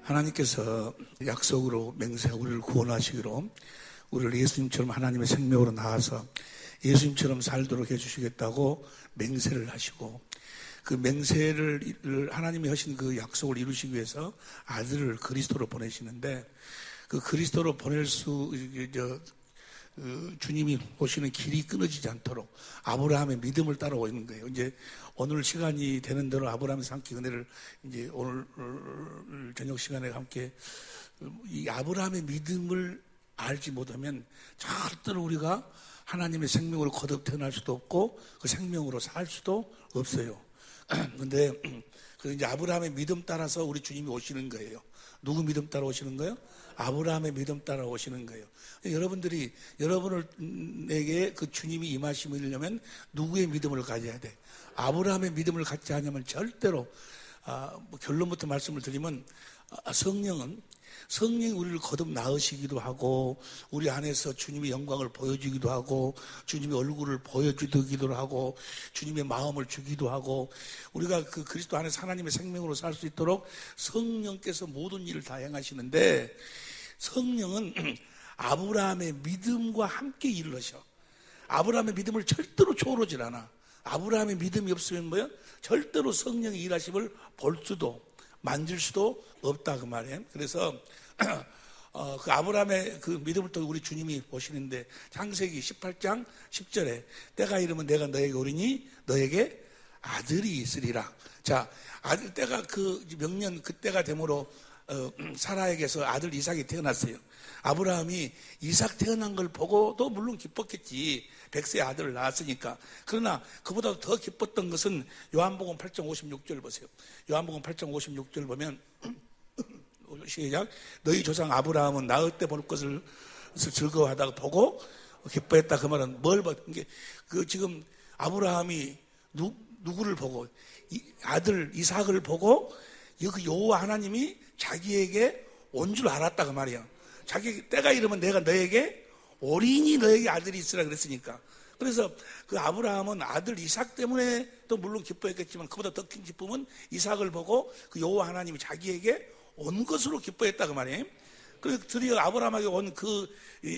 하나님께서 약속으로 맹세하고 우리를 구원하시기로 우리를 예수님처럼 하나님의 생명으로 낳아서 예수님처럼 살도록 해주시겠다고 맹세를 하시고, 그 맹세를 하나님이 하신 그 약속을 이루시기 위해서 아들을 그리스도로 보내시는데, 그 그리스도로 보낼 주님이 오시는 길이 끊어지지 않도록 아브라함의 믿음을 따라오는 거예요. 이제 오늘 시간이 되는 대로 아브라함의 함께 은혜를 이제 오늘 저녁 시간에 함께, 이 아브라함의 믿음을 알지 못하면 절대로 우리가 하나님의 생명으로 거듭 태어날 수도 없고 그 생명으로 살 수도 없어요. 근데 그 이제 아브라함의 믿음 따라서 우리 주님이 오시는 거예요. 누구 믿음 따라 오시는 거예요? 아브라함의 믿음 따라 오시는 거예요. 여러분들이 여러분에게 그 주님이 임하심을 이루려면 누구의 믿음을 가져야 돼? 아브라함의 믿음을 갖지 않으면 절대로, 결론부터 말씀을 드리면, 성령이 우리를 거듭 낳으시기도 하고, 우리 안에서 주님의 영광을 보여주기도 하고, 주님의 얼굴을 보여주기도 하고, 주님의 마음을 주기도 하고, 우리가 그 그리스도 안에서 하나님의 생명으로 살 수 있도록 성령께서 모든 일을 다 행하시는데, 성령은 아브라함의 믿음과 함께 일을 하셔. 아브라함의 믿음을 절대로 초월하질 않아. 아브라함의 믿음이 없으면 뭐야? 절대로 성령의 일하심을 볼 수도 만질 수도 없다 그 말이에요. 그래서 그 아브라함의 그 믿음을 통해 우리 주님이 보시는데, 창세기 18장 10절에 때가 이르면 내가 너에게 오리니 너에게 아들이 있으리라. 자, 아들 때가 그 명년 그때가 되므로 사라에게서 아들 이삭이 태어났어요. 아브라함이 이삭 태어난 걸 보고도 물론 기뻤겠지. 100세의 아들을 낳았으니까. 그러나 그보다 더 기뻤던 것은 요한복음 8장 56절 보세요. 요한복음 8장 56절 보면 시작. 너희 조상 아브라함은 낳을 때 볼 것을 즐거워하다가 보고 기뻐했다. 그 말은 뭘 봐? 그 지금 아브라함이 누구를 보고, 아들 이삭을 보고 그 여호와 하나님이 자기에게 온 줄 알았다 그 말이야. 자기 때가 이르면 내가 너에게 오리니 너에게 아들이 있으라 그랬으니까. 그래서 그 아브라함은 아들 이삭 때문에 또 물론 기뻐했겠지만, 그보다 더 큰 기쁨은 이삭을 보고 그 여호와 하나님이 자기에게 온 것으로 기뻐했다 그 말이에요. 그래서 드디어 아브라함에게 온 그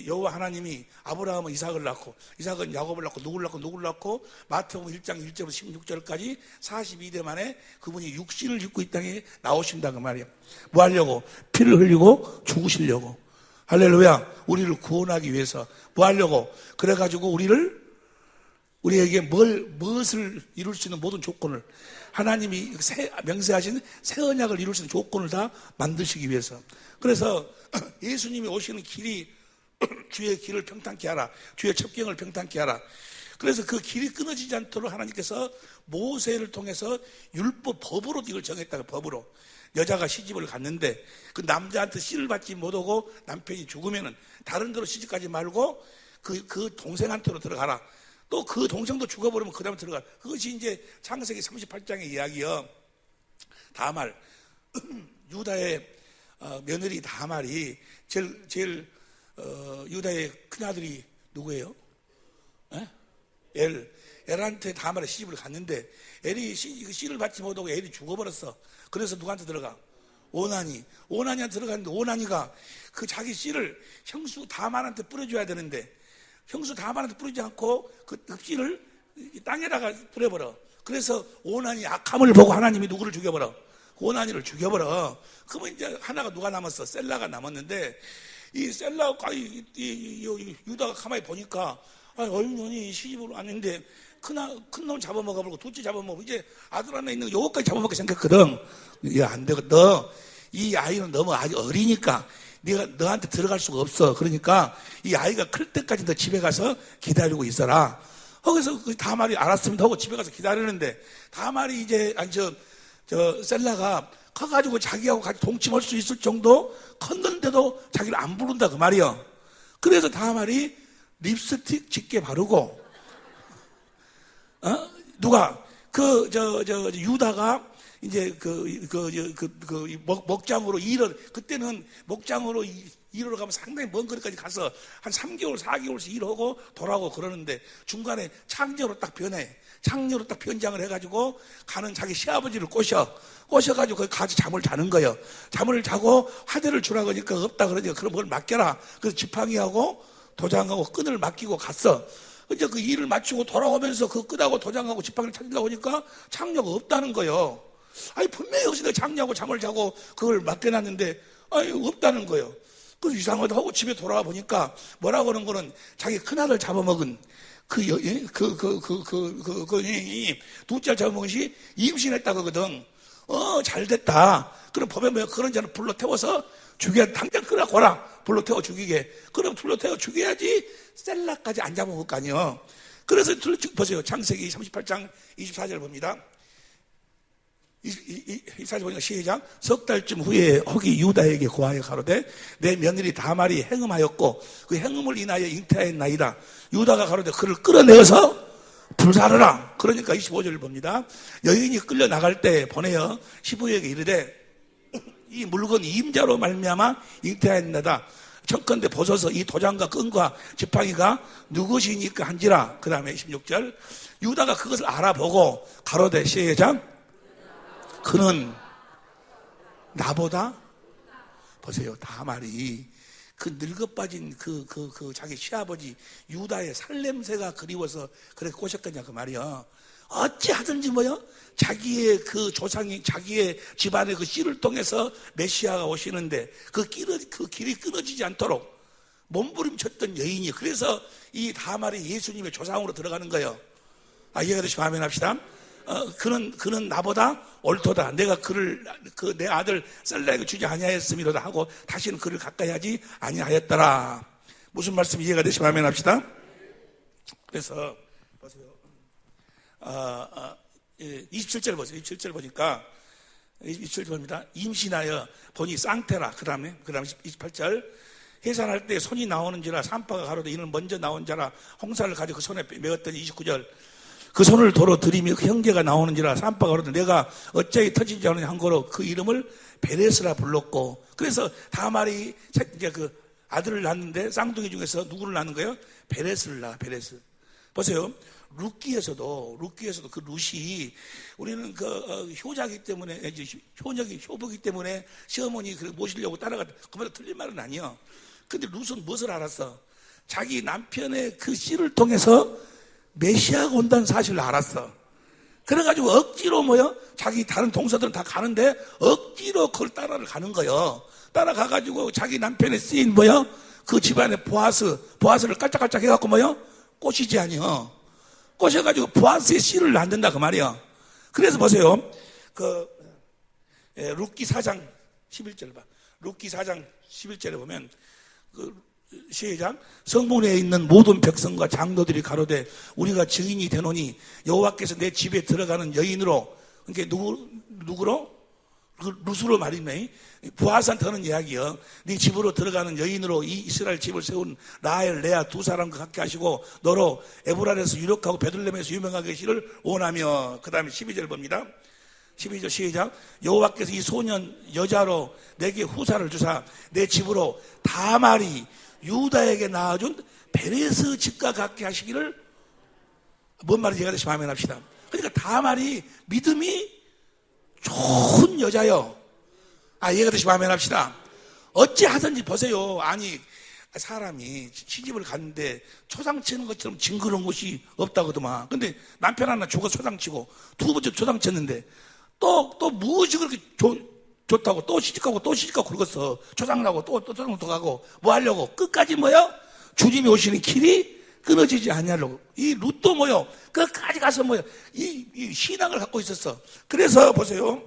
여호와 하나님이 아브라함은 이삭을 낳고, 이삭은 야곱을 낳고, 누구를 낳고, 마태복음 1장 1절부터 16절까지 42대 만에 그분이 육신을 입고 이 땅에 나오신다 그 말이에요. 뭐 하려고? 피를 흘리고 죽으시려고. 할렐루야. 우리를 구원하기 위해서. 뭐 하려고? 그래가지고 우리에게 무엇을 이룰 수 있는 모든 조건을, 하나님이 명세하신 새 언약을 이룰 수 있는 조건을 다 만드시기 위해서. 그래서 예수님이 오시는 길이 주의 길을 평탄케 하라. 주의 첩경을 평탄케 하라. 그래서 그 길이 끊어지지 않도록 하나님께서 모세를 통해서 율법, 법으로 이걸 정했다고. 법으로. 여자가 시집을 갔는데 그 남자한테 씨를 받지 못하고 남편이 죽으면은 다른 데로 시집가지 말고 그 동생한테로 들어가라. 또 그 동생도 죽어버리면 그 다음에 들어가. 그것이 이제 창세기 38장의 이야기요. 다말, 유다의 며느리 다말이 제일 유다의 큰아들이 누구예요? 엘한테 다말의 시집을 갔는데 엘이 씨를 받지 못하고 엘이 죽어버렸어. 그래서 누구한테 들어가? 오나니한테 들어갔는데, 오나니가 그 자기 씨를 형수 다말한테 뿌려줘야 되는데, 형수 다말한테 뿌리지 않고 그 씨를 땅에다가 뿌려버려. 그래서 오나니 악함을 보고 하나님이 누구를 죽여버려? 오나니를 죽여버려. 그러면 이제 하나가 누가 남았어? 셀라가 남았는데, 이 셀라가 유다가 가만히 보니까, 얼마니 시집으로 왔는데 큰 놈 잡아먹어버리고 둘째 잡아먹고 이제 아들 하나 있는 거 요거까지 잡아먹게 생겼거든. 야, 안 되거든. 이 아이는 너무 아직 어리니까 네가 너한테 들어갈 수가 없어. 그러니까 이 아이가 클 때까지 너 집에 가서 기다리고 있어라. 거기서 그 다말이 알았으면 하고 집에 가서 기다리는데, 다말이 이제 셀라가 커가지고 자기하고 같이 동침할 수 있을 정도 컸는데도 자기를 안 부른다 그 말이야. 그래서 다말이 립스틱 짙게 바르고, 누가 유다가 이제 목장으로 그때는 목장으로 일하러 가면 상당히 먼 거리까지 가서 한 3개월, 4개월씩 일하고 돌아오고 그러는데, 중간에 창녀로 딱 변해. 창녀로 딱 변장을 해가지고 가는 자기 시아버지를 꼬셔가지고 거기 가서 잠을 자는 거예요. 잠을 자고 화대를 주라 그러니까 없다 그러니까 그럼 그걸 맡겨라. 그래서 지팡이하고 도장하고 끈을 맡기고 갔어. 이제 그 일을 마치고 돌아오면서 그 끈하고 도장하고 지팡이를 찾으려고 하니까 창녀가 없다는 거예요. 아니 분명히 여기서 내가 창녀하고 잠을 자고 그걸 맡겨놨는데 아니 없다는 거예요. 그래서 이상하다 하고 집에 돌아와 보니까 뭐라고 하는 거는 자기 큰아들 잡아먹은 둘째 잡아먹은 시 임신했다 그거든. 잘 됐다. 그럼 법에 뭐 그런 자는 불러 태워서 죽여야 당장 끌어고라. 불러 태워 죽이게. 그럼 불러 태워 죽여야지 셀라까지 안 잡아먹을 거 아니에요. 그래서 보세요. 창세기 38장 24절 봅니다. 24절 보니까 시작. 석 달쯤 후에 혹이 유다에게 고하여 가로되 내 며느리 다말이 행음하였고 그 행음을 인하여 잉태하였나이다. 유다가 가로되 그를 끌어내어서 불사르라. 그러니까 25절을 봅니다. 여인이 끌려나갈 때 보내어 시부에게 이르되 이 물건 임자로 말미암아 잉태하였나이다. 청컨대 보소서 이 도장과 끈과 지팡이가 누구시니까 한지라. 그 다음에 26절 유다가 그것을 알아보고 가로되 시작. 그는 나보다 보세요. 다말이 그 늙어빠진 그 자기 시아버지 유다의 살냄새가 그리워서 그렇게 꼬셨겠냐 그 말이야. 어찌 하든지 뭐요? 자기의 그 조상이 자기의 집안의 그 씨를 통해서 메시아가 오시는데 그 길이 끊어지지 않도록 몸부림쳤던 여인이 그래서 이 다말이 예수님의 조상으로 들어가는 거예요. 이해가 되시면 아멘 합시다. 그는 나보다 옳도다. 내가 내 아들 셀라에게 주지 아니하였음이로다 하고 다시는 그를 가까이 하지 아니하였더라. 무슨 말씀 이해가 되시면 아멘 합시다. 그래서 보세요. 27절 보세요. 27절 보니까 27절 봅니다. 임신하여 보니 쌍태라. 그 다음에 28절 해산할 때 손이 나오는지라 산파가 가로되 이는 먼저 나온 자라 홍사를 가지고 그 손에 메었더니 29절 그 손을 도로 들이며 그 형제가 나오는지라 산파가 그러더 내가 어찌 터지지 않느냐 한 거로 그 이름을 베레스라 불렀고 그래서 다말이 이제 그 아들을 낳는데 쌍둥이 중에서 누구를 낳는 거예요? 베레스를 낳아. 베레스. 보세요. 룻기에서도 그 룻이 우리는 그 효자기 때문에 효부기 때문에 시어머니 모시려고 따라갔다. 그보다 틀린 말은 아니에요. 근데 룻은 무엇을 알았어? 자기 남편의 그 씨를 통해서 메시아가 온다는 사실을 알았어. 그래가지고 억지로 자기 다른 동서들은 다 가는데 억지로 그걸 가는 거예요. 따라가가지고 자기 남편의 씨인 그 집안의 보아스를 깔짝깔짝 해갖고 꼬시지 아니요. 꼬셔가지고 보아스의 씨를 낳는다 그 말이야. 그래서 보세요. 룻기 4장 11절 봐. 룻기 4장 11절에 보면 시작. 성문에 있는 모든 백성과 장로들이 가로되 우리가 증인이 되노니 여호와께서 내 집에 들어가는 여인으로 그러니까 누구로? 룻으로 말이네. 보아스한테 하는 이야기요. 네 집으로 들어가는 여인으로 이 이스라엘 집을 세운 라헬, 레아 두 사람과 같게 하시고 너로 에브랄에서 유력하고 베들레헴에서 유명하게 하시를 원하며. 그 다음에 12절 봅니다. 12절 시작. 여호와께서 이 소년 여자로 내게 후사를 주사 내 집으로 다말이 유다에게 낳아준 베레스 집과 같게 하시기를. 뭔 말인지 이해가 되시면 아멘 합시다. 그러니까 다말이 믿음이 좋은 여자요. 이해가 되시면 아멘 합시다. 어찌 하든지 보세요. 아니 사람이 시집을 갔는데 초상치는 것처럼 징그러운 곳이 없다거든만. 근데 남편 하나 죽어 초상치고 두 번째 초상쳤는데 또 무엇이 그렇게 좋다고 또 시집가고 그러겠어. 초상나고 또 초상도 가고 뭐 하려고? 끝까지 주님이 오시는 길이 끊어지지 않냐고. 이 룻도 끝까지 가서 이 신앙을 갖고 있었어. 그래서 보세요.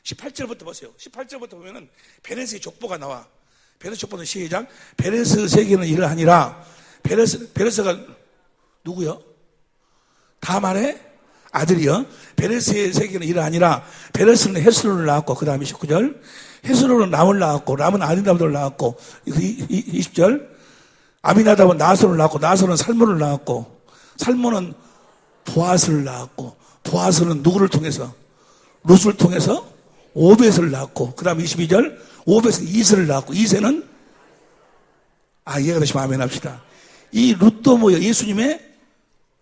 18절부터 보세요. 18절부터 보면은 베레스의 족보가 나와. 베레스 족보는 시작. 베레스 세계는 이러하니라. 베레스가 누구요? 다말의 아들이요. 베레스의 세계는 이러하니라. 베레스는 헤스론을 낳았고 그 다음에 19절 헤스론은 람을 낳았고 람은 아미나답을 낳았고 20절 아미나답은 나손을 낳았고 나손은 살몬을 낳았고 살몬은 보아스를 낳았고 보아스는 누구를 통해서? 룻을 통해서 오벳을 낳았고 그 다음에 22절 오벳은 이세를 낳았고 이세는 이해가 되시면 아멘 합시다. 이 룻도 예수님의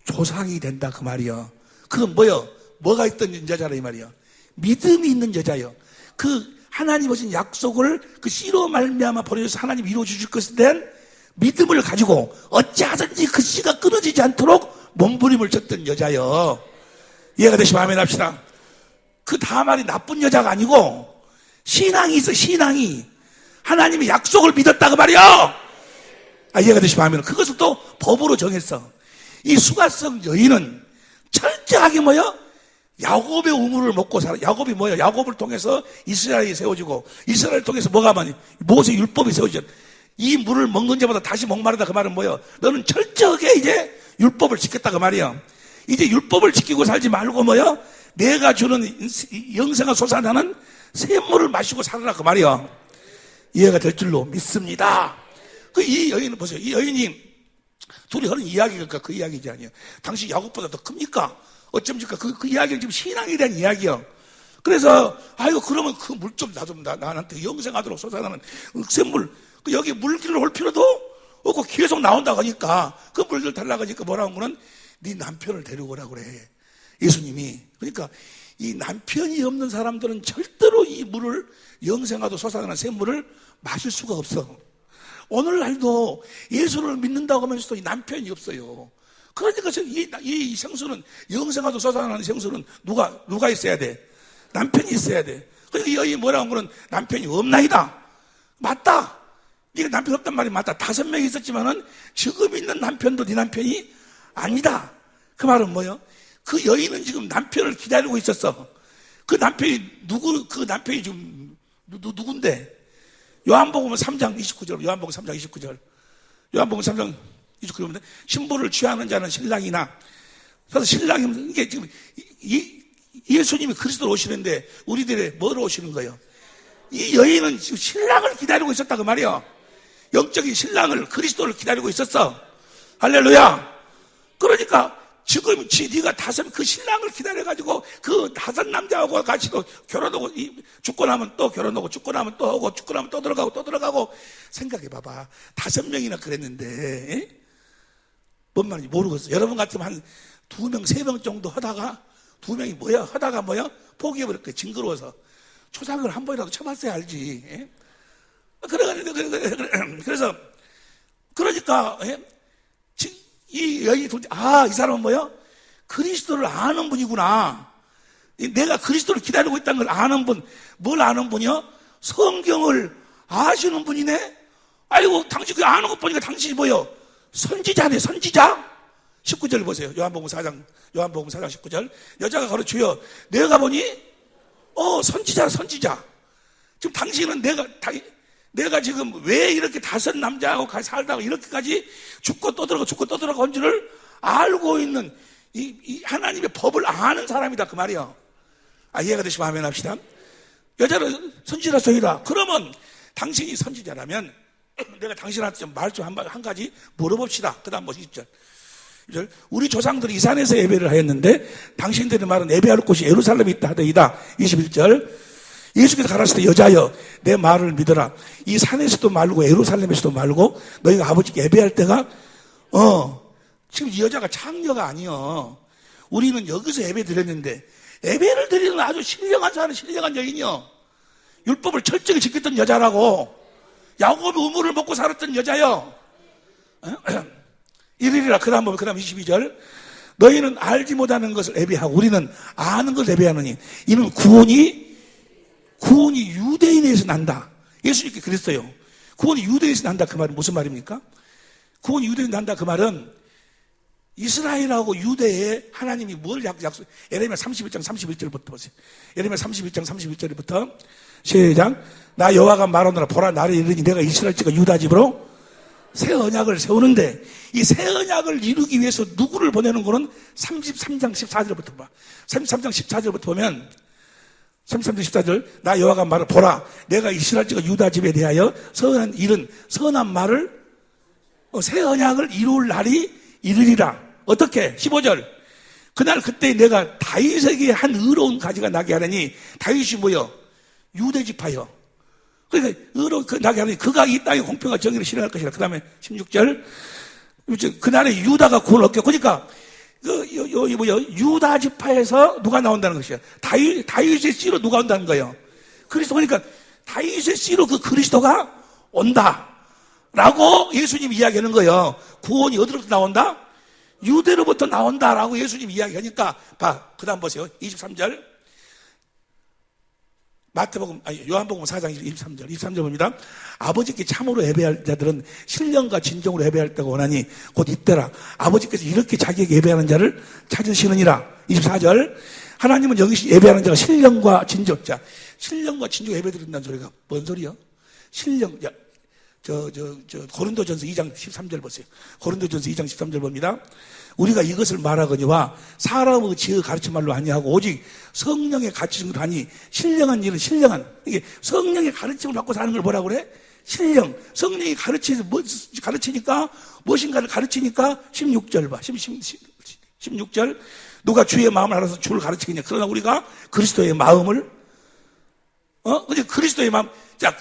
조상이 된다 그 말이요. 그건 뭐요? 뭐가 있던 여자라 이 말이요. 믿음이 있는 여자요. 그 하나님 하신 약속을 그 씨로 말미암아 보내줘서 하나님 이루어 주실 것에 대한 믿음을 가지고 어찌하든지 그 씨가 끊어지지 않도록 몸부림을 쳤던 여자요. 이해가 되시면 아멘 합시다. 그 다말이 나쁜 여자가 아니고 신앙이 있어. 신앙이 하나님의 약속을 믿었다 그 말이요. 이해가 되시면 아멘. 그것을 또 법으로 정했어. 이 수가성 여인은 철저하게 뭐요? 야곱의 우물을 먹고 살아. 야곱이 뭐예요? 야곱을 통해서 이스라엘이 세워지고 이스라엘을 통해서 뭐가 많이 모세 율법이 세워지죠. 이 물을 먹는 자마다 다시 목마르다 그 말은 뭐예요? 너는 철저하게 이제 율법을 지켰다 그 말이에요. 이제 율법을 지키고 살지 말고 뭐예요? 내가 주는 영생을 솟아나는 샘물을 마시고 살아라 그 말이에요. 이해가 될 줄로 믿습니다. 이 여인은 보세요. 이 여인이 둘이 하는 이야기가 그 이야기지 아니에요. 당신 야곱보다 더 큽니까? 어쩜니까? 그 이야기는 지금 신앙에 대한 이야기요. 그래서, 그러면 그 물 좀 나한테 영생하도록 솟아나는 샘물, 여기 물길을 올 필요도 없고 계속 나온다고 하니까 그 물들 달라고 하니까 뭐라고 하는 거는 네 남편을 데리고 오라고 그래. 예수님이. 그러니까 이 남편이 없는 사람들은 절대로 이 물을 영생하도록 솟아나는 샘물을 마실 수가 없어. 오늘날도 예수를 믿는다고 하면서도 이 남편이 없어요. 그러니까 이 생수는 영생하도록 솟아나는 생수는 누가 있어야 돼? 남편이 있어야 돼. 그러니까 이 여인이 뭐라고 하는 거는 남편이 없나이다. 맞다. 네가 남편 없단 말이 맞다. 5명이 있었지만은 지금 있는 남편도 네 남편이 아니다. 그 말은 뭐예요? 그 여인은 지금 남편을 기다리고 있었어. 그 남편이 지금 누군데? 요한복음 3장 29절. 요한복음 3장 29절. 요한복음 3장 29절. 신부를 취하는 자는 신랑이나. 그래서 신랑이 이게 지금 예수님이 그리스도로 오시는데 우리들의 뭐로 오시는 거예요? 이 여인은 지금 신랑을 기다리고 있었다 그 말이에요. 영적인 신랑을 그리스도를 기다리고 있었어. 할렐루야. 그러니까 지금 네가 그 신랑을 기다려가지고 그 5 남자하고 같이 또 결혼하고 죽고 나면 또 결혼하고 죽고 나면 또 하고 죽고 나면 또 들어가고 생각해봐봐. 5명이나 그랬는데 뭔 말인지 모르겠어. 여러분 같으면 한 2명 3명 정도 하다가 2명이 하다가 포기해버렸대. 징그러워서. 초상을 한 번이라도 쳐봤어야 알지. 그래서 그러니까 이 여인이 이 사람은 그리스도를 아는 분이구나. 내가 그리스도를 기다리고 있다는 걸 아는 분. 뭘 아는 분이요? 성경을 아시는 분이네. 아이고 당신 그 아는 것 보니까 당신이 선지자네. 선지자. 19절 보세요. 요한복음 4장 19절. 여자가 가르쳐요. 내가 보니 선지자. 지금 당신은 내가 지금 왜 이렇게 5 남자하고 살다가 이렇게까지 죽고 또 들어가고 온 줄을 알고 있는 이 하나님의 법을 아는 사람이다 그 말이에요. 이해가 되시면 아멘 합시다. 여자는 선지자 소이다. 그러면 당신이 선지자라면 내가 당신한테 좀 말 좀 한 가지 물어봅시다. 그 다음 20절. 우리 조상들이 이 산에서 예배를 하였는데 당신들의 말은 예배할 곳이 예루살렘에 있다 하더이다. 21절. 예수께서 가라사대 여자여 내 말을 믿어라. 이 산에서도 말고 예루살렘에서도 말고 너희가 아버지께 예배할 때가 지금 이 여자가 창녀가 아니요. 우리는 여기서 예배 드렸는데 예배를 드리는 아주 신령한 여인이요. 율법을 철저히 지켰던 여자라고. 야곱의 우물을 먹고 살았던 여자요. 이르리라. 그 다음 22절. 너희는 알지 못하는 것을 예배하고 우리는 아는 것을 예배하느니 이는 구원이 유대인에서 난다. 예수님께 그랬어요. 구원이 유대인에서 난다. 그 말은 무슨 말입니까? 구원이 유대인에서 난다. 그 말은 이스라엘하고 유대에 하나님이 뭘 약속, 예레미야 31장 31절부터 보세요. 예레미야 31장 31절부터 시작. 나 여호와가 말하노라. 보라 나를 이르니 내가 이스라엘 집과 유다 집으로 새 언약을 세우는데 이 새 언약을 이루기 위해서 누구를 보내는 거는 33장 14절부터 봐. 33장 14절부터 보면 33장 14절 나 여호와가 말을 보라 내가 이스라엘 집과 유다 집에 대하여 선한 말을 새 언약을 이룰 날이 이르리라. 어떻게? 15절 그날 그때 내가 다윗에게 한 의로운 가지가 나게 하느니 다윗이 유대지파여. 그러니까 의로운 나게 하느니 그가 이 땅에 공평과 정의를 실현할 것이라. 그 다음에 16절 그날에 유다가 구원을 얻게. 그러니까 유다 지파에서 누가 나온다는 것이야? 다윗의 씨로 누가 온다는 거예요? 그리스도. 그러니까 다윗의 씨로 그 그리스도가 온다라고 예수님이 이야기하는 거예요. 구원이 어디로부터 나온다? 유대로부터 나온다라고 예수님이 이야기하니까 그 다음 보세요. 23절. 요한복음 4장 23절 봅니다. 아버지께 참으로 예배할 자들은 신령과 진정으로 예배할 때가 오나니 곧 이때라. 아버지께서 이렇게 자기에게 예배하는 자를 찾으시느니라. 24절. 하나님은 여기 예배하는 자가 신령과 진정. 자, 신령과 진정 예배 드린다는 소리가 뭔 소리야? 신령. 고린도전서 2장 13절 보세요. 고린도전서 2장 13절 봅니다. 우리가 이것을 말하거니와 사람의 지혜 가르친 말로 아니하고 오직 성령의 가르침으로 하니 신령한 일은 신령한, 이게 성령의 가르침을 받고 사는 걸 뭐라고 그래? 신령. 성령이 가르치니까 무엇인가를 가르치니까 16절 봐. 16절. 누가 주의 마음을 알아서 주를 가르치겠냐. 그러나 우리가 그리스도의 마음을 근데 그리스도의 마음. 자,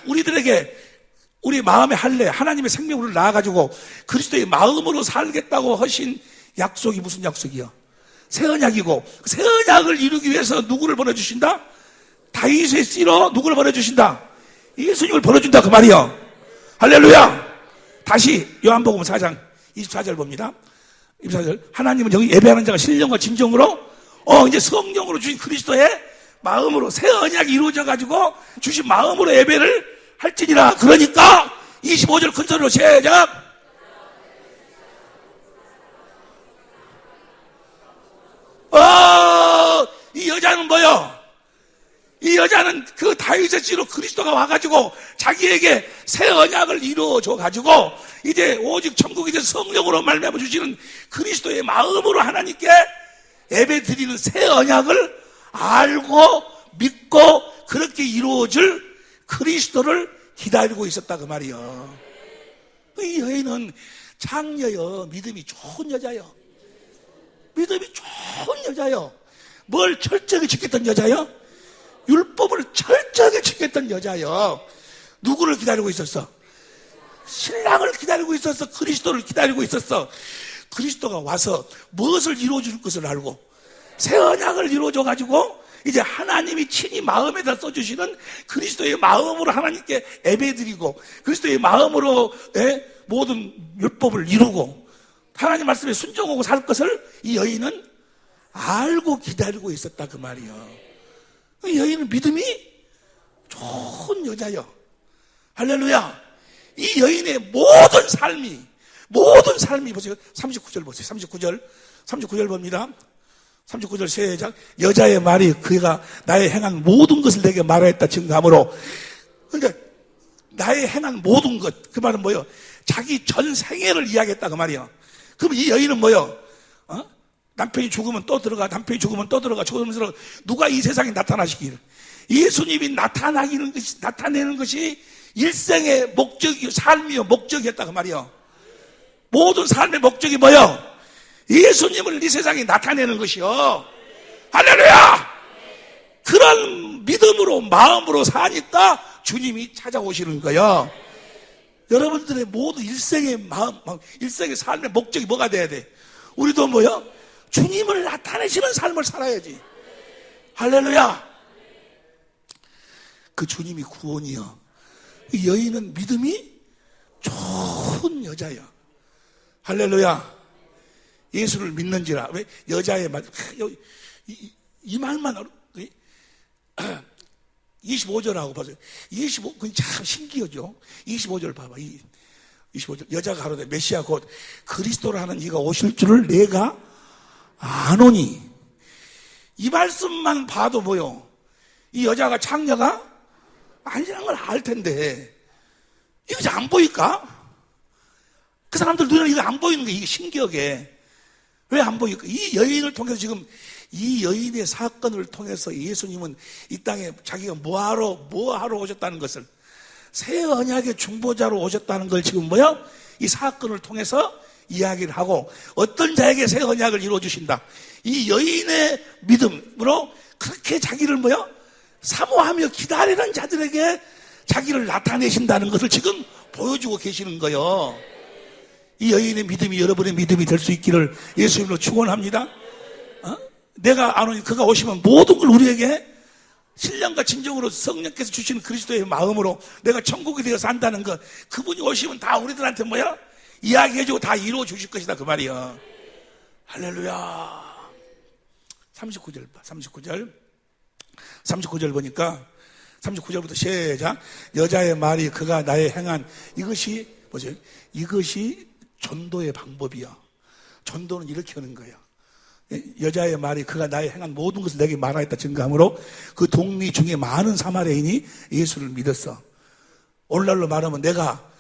우리 마음의 할례, 하나님의 생명으로 나아가지고 그리스도의 마음으로 살겠다고 하신 약속이 무슨 약속이요? 새 언약이고, 새 언약을 이루기 위해서 누구를 보내주신다? 다윗의 씨로 누구를 보내주신다? 예수님을 보내준다 그 말이요. 할렐루야. 다시 요한복음 4장 24절 봅니다. 24절. 하나님은 여기 예배하는 자가 신령과 진정으로 이제 성령으로 주신 그리스도의 마음으로 새 언약이 이루어져 가지고 주신 마음으로 예배를 할지니라. 그러니까 25절 큰 소리로 시작. 이 여자는 뭐요? 이 여자는 그 다윗의 씨로 그리스도가 와가지고 자기에게 새 언약을 이루어줘 가지고 이제 오직 천국이 된 성령으로 말미암아 주시는 그리스도의 마음으로 하나님께 예배 드리는 새 언약을 알고 믿고 그렇게 이루어질 그리스도를 기다리고 있었다 그 말이요. 이 여인은 장녀여, 믿음이 좋은 여자요. 믿음이 좋은 여자요. 뭘 철저하게 지켰던 여자요? 율법을 철저하게 지켰던 여자요. 누구를 기다리고 있었어? 신랑을 기다리고 있었어. 그리스도를 기다리고 있었어. 그리스도가 와서 무엇을 이루어줄 것을 알고 새 언약을 이루어줘 가지고 이제 하나님이 친히 마음에다 써주시는 그리스도의 마음으로 하나님께 예배드리고 그리스도의 마음으로 모든 율법을 이루고 하나님 말씀에 순종하고 살 것을 이 여인은 알고 기다리고 있었다 그 말이요. 이 여인은 믿음이 좋은 여자요. 할렐루야. 이 여인의 모든 삶이 보세요. 39절 보세요. 39절 봅니다. 39절 시작. 여자의 말이 그가 나의 행한 모든 것을 내게 말하였다 증거하므로. 그러니까 나의 행한 모든 것, 그 말은 뭐예요? 자기 전 생애를 이야기했다 그 말이에요. 그럼 이 여인은 뭐예요? 남편이 죽으면 또 들어가, 죽으면서 누가 이 세상에 나타나시길? 예수님이 나타내는 것이 일생의 목적이요, 삶이요, 목적이었다 그 말이에요. 모든 삶의 목적이 뭐예요? 예수님을 이 세상에 나타내는 것이요. 할렐루야! 그런 믿음으로, 마음으로 사니까 주님이 찾아오시는 거예요. 여러분들의 모든 일생의 마음, 일생의 삶의 목적이 뭐가 돼야 돼? 우리도 뭐요? 주님을 나타내시는 삶을 살아야지. 할렐루야! 그 주님이 구원이요. 이 여인은 믿음이 좋은 여자야. 할렐루야! 예수를 믿는지라. 왜? 여자의 말, 이 말만, 25절하고 봐세요. 25, 그건 참 신기하죠? 25절 봐봐. 25절. 여자가 가로되 메시아 곧 그리스도라는 이가 오실 줄을 내가 아노니. 이 말씀만 봐도 뭐요? 이 여자가 창녀가 아니라는 걸 알 텐데. 이거 안 보일까? 그 사람들 눈에는 이거 안 보이는 거야. 이게 신기하게. 왜 안 보일까? 이 여인을 통해서 지금 이 여인의 사건을 통해서 예수님은 이 땅에 자기가 뭐하러 오셨다는 것을 새 언약의 중보자로 오셨다는 걸 지금 뭐야? 이 사건을 통해서 이야기를 하고 어떤 자에게 새 언약을 이루어주신다. 이 여인의 믿음으로 그렇게 자기를 뭐야? 사모하며 기다리는 자들에게 자기를 나타내신다는 것을 지금 보여주고 계시는 거예요. 이 여인의 믿음이 여러분의 믿음이 될 수 있기를 예수 이름으로 축원합니다. 내가 안 오니 그가 오시면 모든 걸 우리에게 신령과 진정으로 성령께서 주시는 그리스도의 마음으로 내가 천국에 되어서 한다는 것, 그분이 오시면 다 우리들한테 뭐야? 이야기해주고 다 이루어 주실 것이다 그 말이야. 할렐루야. 39절 봐. 39절 보니까 39절부터 시작. 여자의 말이 그가 나의 행한 이것이 뭐죠? 이것이 전도의 방법이야. 전도는 이렇게 하는 거야. 여자의 말이 그가 나의 행한 모든 것을 내게 말하였다 증거함으로 그 동리 중에 많은 사마리아인이 예수를 믿었어. 오늘날로 말하면 내가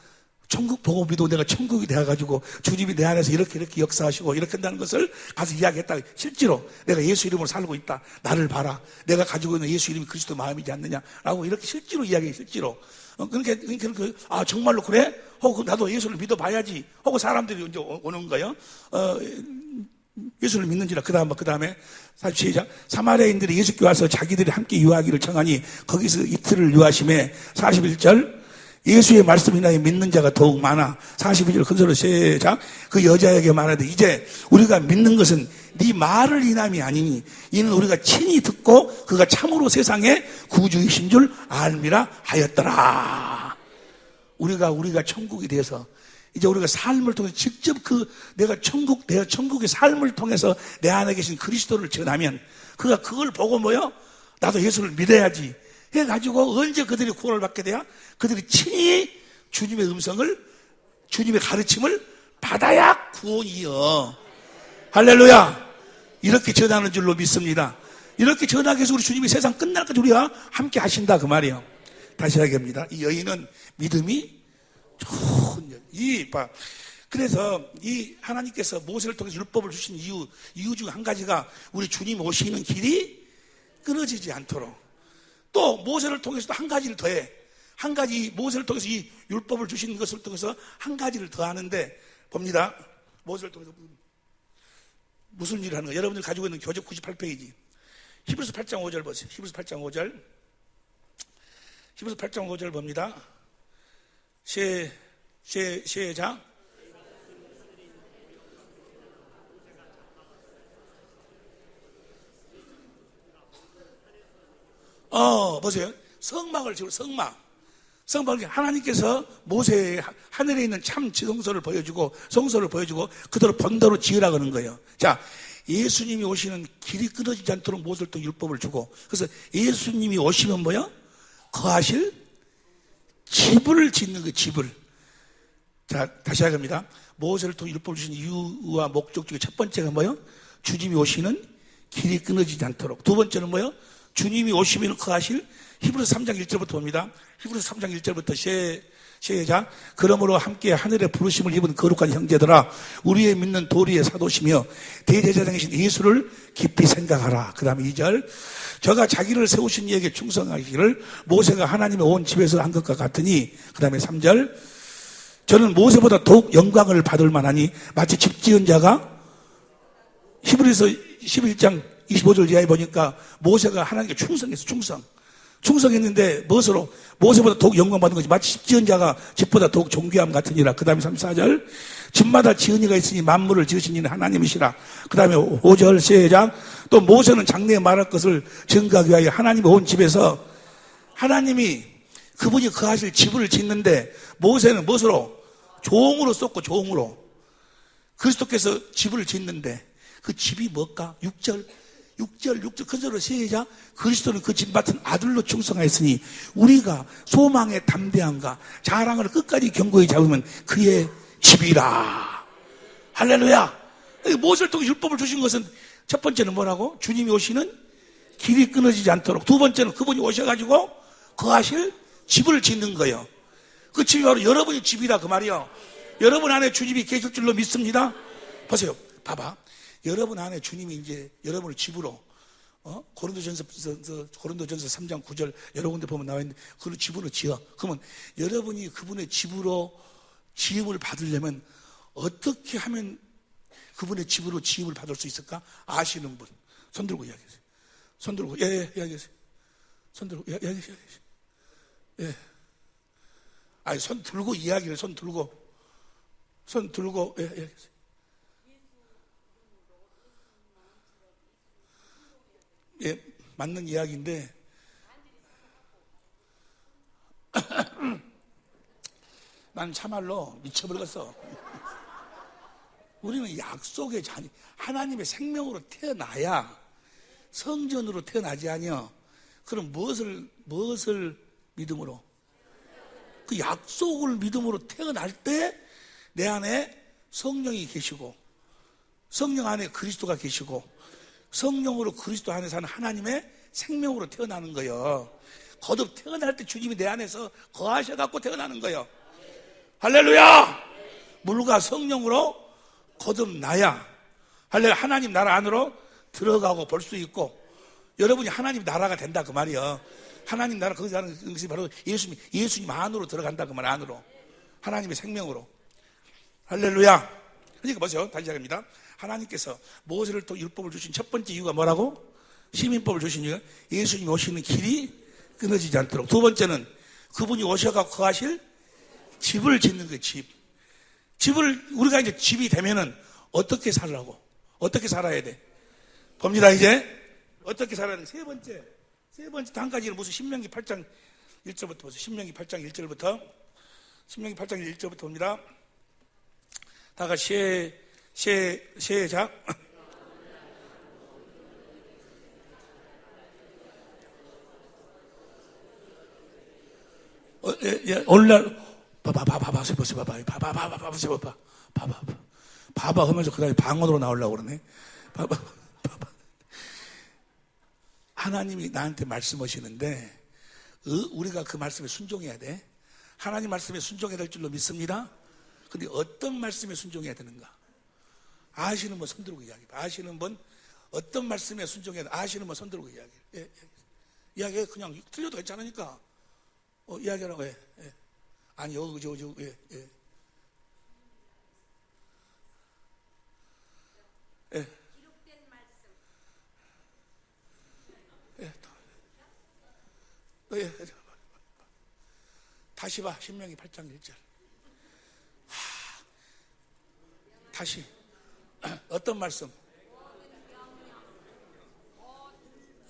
천국 보고 믿고 내가 천국이 되어가지고 주님이 내 안에서 이렇게 역사하시고 이렇게 한다는 것을 가서 이야기했다. 실제로 내가 예수 이름으로 살고 있다. 나를 봐라. 내가 가지고 있는 예수 이름이 그리스도 마음이지 않느냐라고 이렇게 실제로 이야기해. 실제로. 그러니까 정말로 그래? 하고 나도 예수를 믿어봐야지 하고 사람들이 이제 오는 거예요. 예수를 믿는지라. 그 다음에 시작. 사마리아인들이 예수께 와서 자기들이 함께 유하기를 청하니 거기서 이틀을 유하심에 41절 예수의 말씀 인하여 믿는 자가 더욱 많아. 42절 큰소리로 시작. 그 여자에게 말하되 이제 우리가 믿는 것은 네 말을 인함이 아니니 이는 우리가 친히 듣고 그가 참으로 세상의 구주이신 줄 알미라 하였더라. 우리가 천국이 돼서 이제 우리가 삶을 통해서 직접 내가 천국의 삶을 통해서 내 안에 계신 그리스도를 전하면 그가 그걸 보고 나도 예수를 믿어야지 해가지고 언제 그들이 구원을 받게 돼야? 그들이 친히 주님의 음성을, 주님의 가르침을 받아야 구원이요. 할렐루야. 이렇게 전하는 줄로 믿습니다. 이렇게 전하기 위해서 우리 주님이 세상 끝날까지 우리와 함께 하신다 그 말이에요. 다시 이야기합니다. 이 여인은 믿음이 좋은 여인. 그래서 이 하나님께서 모세를 통해서 율법을 주신 이유 중 한 가지가 우리 주님 오시는 길이 끊어지지 않도록. 또 모세를 통해서도 한 가지를 더해. 한 가지 모세를 통해서 이 율법을 주신 것을 통해서 한 가지를 더하는데 봅니다. 모세를 통해서 무슨 일을 하는 거예요? 여러분들 가지고 있는 교재 98페이지 히브리서 8장 5절 보세요. 히브리서 8장 5절 봅니다. 시작. 보세요. 성막을 지고 성막을 하나님께서 모세의 하늘에 있는 참 성소를 보여주고 그대로 본대로 지으라 그러는 거예요. 자, 예수님이 오시는 길이 끊어지지 않도록 모세를 통해 율법을 주고 그래서 예수님이 오시면 뭐야? 거하실 집을 짓는 거예요. 집을. 자, 다시 하겠습니다. 모세를 통해 율법을 주신 이유와 목적 중에 첫 번째가 뭐예요? 주님이 오시는 길이 끊어지지 않도록. 두 번째는 뭐예요? 주님이 오시면 거하실 히브리서 3장 1절부터 봅니다. 히브리서 3장 1절부터 시작. 그러므로 함께 하늘의 부르심을 입은 거룩한 형제들아 우리의 믿는 도리의 사도시며 대제사장이신 예수를 깊이 생각하라. 그 다음에 2절 저가 자기를 세우신 이에게 충성하기를 모세가 하나님의 온 집에서 한 것과 같으니. 그 다음에 3절 저는 모세보다 더욱 영광을 받을 만하니 마치 집 지은 자가 히브리서 11장 25절 이하에 보니까 모세가 하나님께 충성했는데 무엇으로? 모세보다 더욱 영광 받은 것이 마치 집 지은 자가 집보다 더욱 존귀함 같으니라. 그 다음에 3, 4절 집마다 지은 이가 있으니 만물을 지으신 이는 하나님이시라. 그 다음에 5절 시작. 또 모세는 장래에 말할 것을 증거하기 위하여 하나님의 온 집에서 하나님이 그분이 거하실 집을 짓는데 모세는 무엇으로? 종으로 썼고 종으로 그리스도께서 집을 짓는데 그 집이 뭘까? 6절 그대로 시작. 그리스도는 그 집 맡은 아들로 충성하였으니 우리가 소망의 담대함과 자랑을 끝까지 견고히 잡으면 그의 집이라. 할렐루야. 모세를 통해 율법을 주신 것은 첫 번째는 뭐라고? 주님이 오시는 길이 끊어지지 않도록. 두 번째는 그분이 오셔가지고 거하실 집을 짓는 거예요. 그 집이 바로 여러분의 집이라 그 말이요. 여러분 안에 주님이 계실 줄로 믿습니다. 보세요. 봐봐. 여러분 안에 주님이 이제 여러분을 집으로 고린도전서 3장 9절 여러 군데 보면 나와 있는데 그걸 집으로 지어. 그러면 여러분이 그분의 집으로 지음을 받으려면 어떻게 하면 그분의 집으로 지음을 받을 수 있을까? 아시는 분 손 들고 이야기하세요. 손 들고 이야기하세요. 손 들고 이야기하세요. 예. 아니 손 들고 이야기를 손 들고 손 들고, 예, 예. 예, 맞는 이야기인데, 난 참말로 미쳐버렸어. 우리는 약속의 자녀, 하나님의 생명으로 태어나야 성전으로 태어나지 아니여. 그럼 무엇을 믿음으로? 그 약속을 믿음으로 태어날 때 내 안에 성령이 계시고, 성령 안에 그리스도가 계시고, 성령으로 그리스도 안에 사는 하나님의 생명으로 태어나는 거예요. 거듭 태어날 때 주님이 내 안에서 거하셔갖고 태어나는 거예요. 할렐루야! 물과 성령으로 거듭나야 할렐루야, 하나님 나라 안으로 들어가고 볼 수 있고, 여러분이 하나님 나라가 된다 그 말이에요. 하나님 나라, 거기서 하는 것이 바로 예수님 안으로 들어간다 그 말, 안으로. 하나님의 생명으로. 할렐루야. 그러니까 보세요. 다시 시작합니다. 하나님께서 모세를 또 율법을 주신 첫 번째 이유가 뭐라고? 시민법을 주신 이유가 예수님이 오시는 길이 끊어지지 않도록. 두 번째는 그분이 오셔서 거하실 집을 짓는 거예요. 집을 우리가 이제 집이 되면은 어떻게 살라고? 어떻게 살아야 돼? 봅니다. 이제 어떻게 살아야 돼? 세 번째 한 가지는 무슨 신명기 8장 1절부터 보세요. 신명기 8장 1절부터 봅니다. 다 같이 시작. 오늘날 봐봐 하면서 그 다음에 방언으로 나오려고 그러네. 봐봐. 하나님이 나한테 말씀하시는데 우리가 그 말씀에 순종해야 돼. 하나님 말씀에 순종해야 될 줄로 믿습니다. 근데 어떤 말씀에 순종해야 되는가? 아시는 분 손들고 이야기해. 아시는 분 어떤 말씀에 순종해야 돼? 아시는 분 손들고 이야기해. 예. 이야기해. 그냥 틀려도 괜찮으니까 이야기하라고 해. 예. 아니 예. 예. 기록된 말씀. 예. 다시 봐. 신명기 8장 1절. 다시. 어떤 말씀?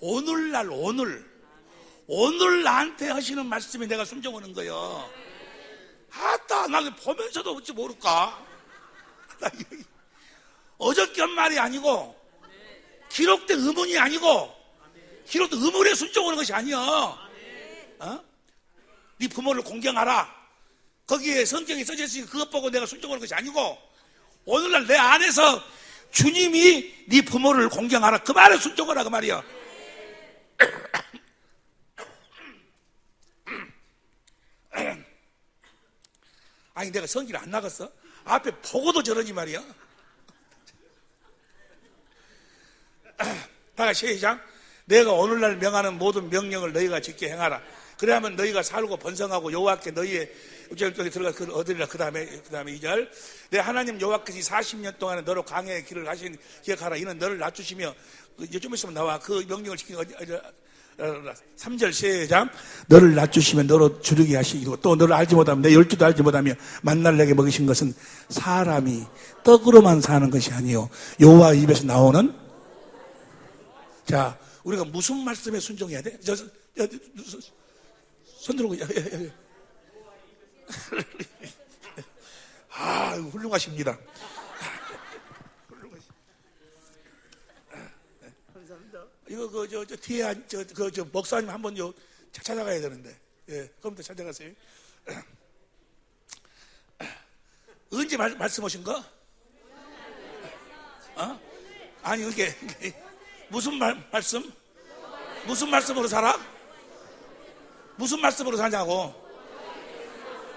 오늘 나한테 하시는 말씀에 내가 순종하는 거예요. 아따, 나 보면서도 어찌 모를까? 어저께 한 말이 아니고, 기록된 의문이 아니고, 기록된 의문에 순종하는 것이 아니야. 네 부모를 공경하라. 거기에 성경에 써져 있으니 그것 보고 내가 순종하는 것이 아니고, 오늘날 내 안에서 주님이 네 부모를 공경하라. 그 말에 순종하라 그 말이야. 아니 내가 성기를 안 나갔어? 앞에 보고도 저러니 말이야. 다 같이 시작. 내가 오늘날 명하는 모든 명령을 너희가 지켜 행하라. 그래야만 너희가 살고 번성하고 여호와께 너희의 우절쪽에 들어가 그 얻으리라. 그 다음에 2절. 내 하나님 여호와께서 40년 동안에 너로 광야의 길을 하신 기억하라. 이는 너를 낮추시며 이제 좀 있으면 나와 그 명령을 지키는 3절 시작. 너를 낮추시면 너로 주르게 하시고 또 너를 알지 못하면 내 열주도 알지 못하며 만날 내게 먹이신 것은 사람이 떡으로만 사는 것이 아니요 여호와 입에서 나오는. 자, 우리가 무슨 말씀에 순종해야 돼? 손 들고. 아, 훌륭하십니다. 이거 뒤에 저 목사님 한번 찾아가야 되는데, 예, 그럼 더 찾아가세요. 언제 말씀하신 거? 아니 이게 무슨 말씀? 무슨 말씀으로 살아? 무슨 말씀으로 사냐고?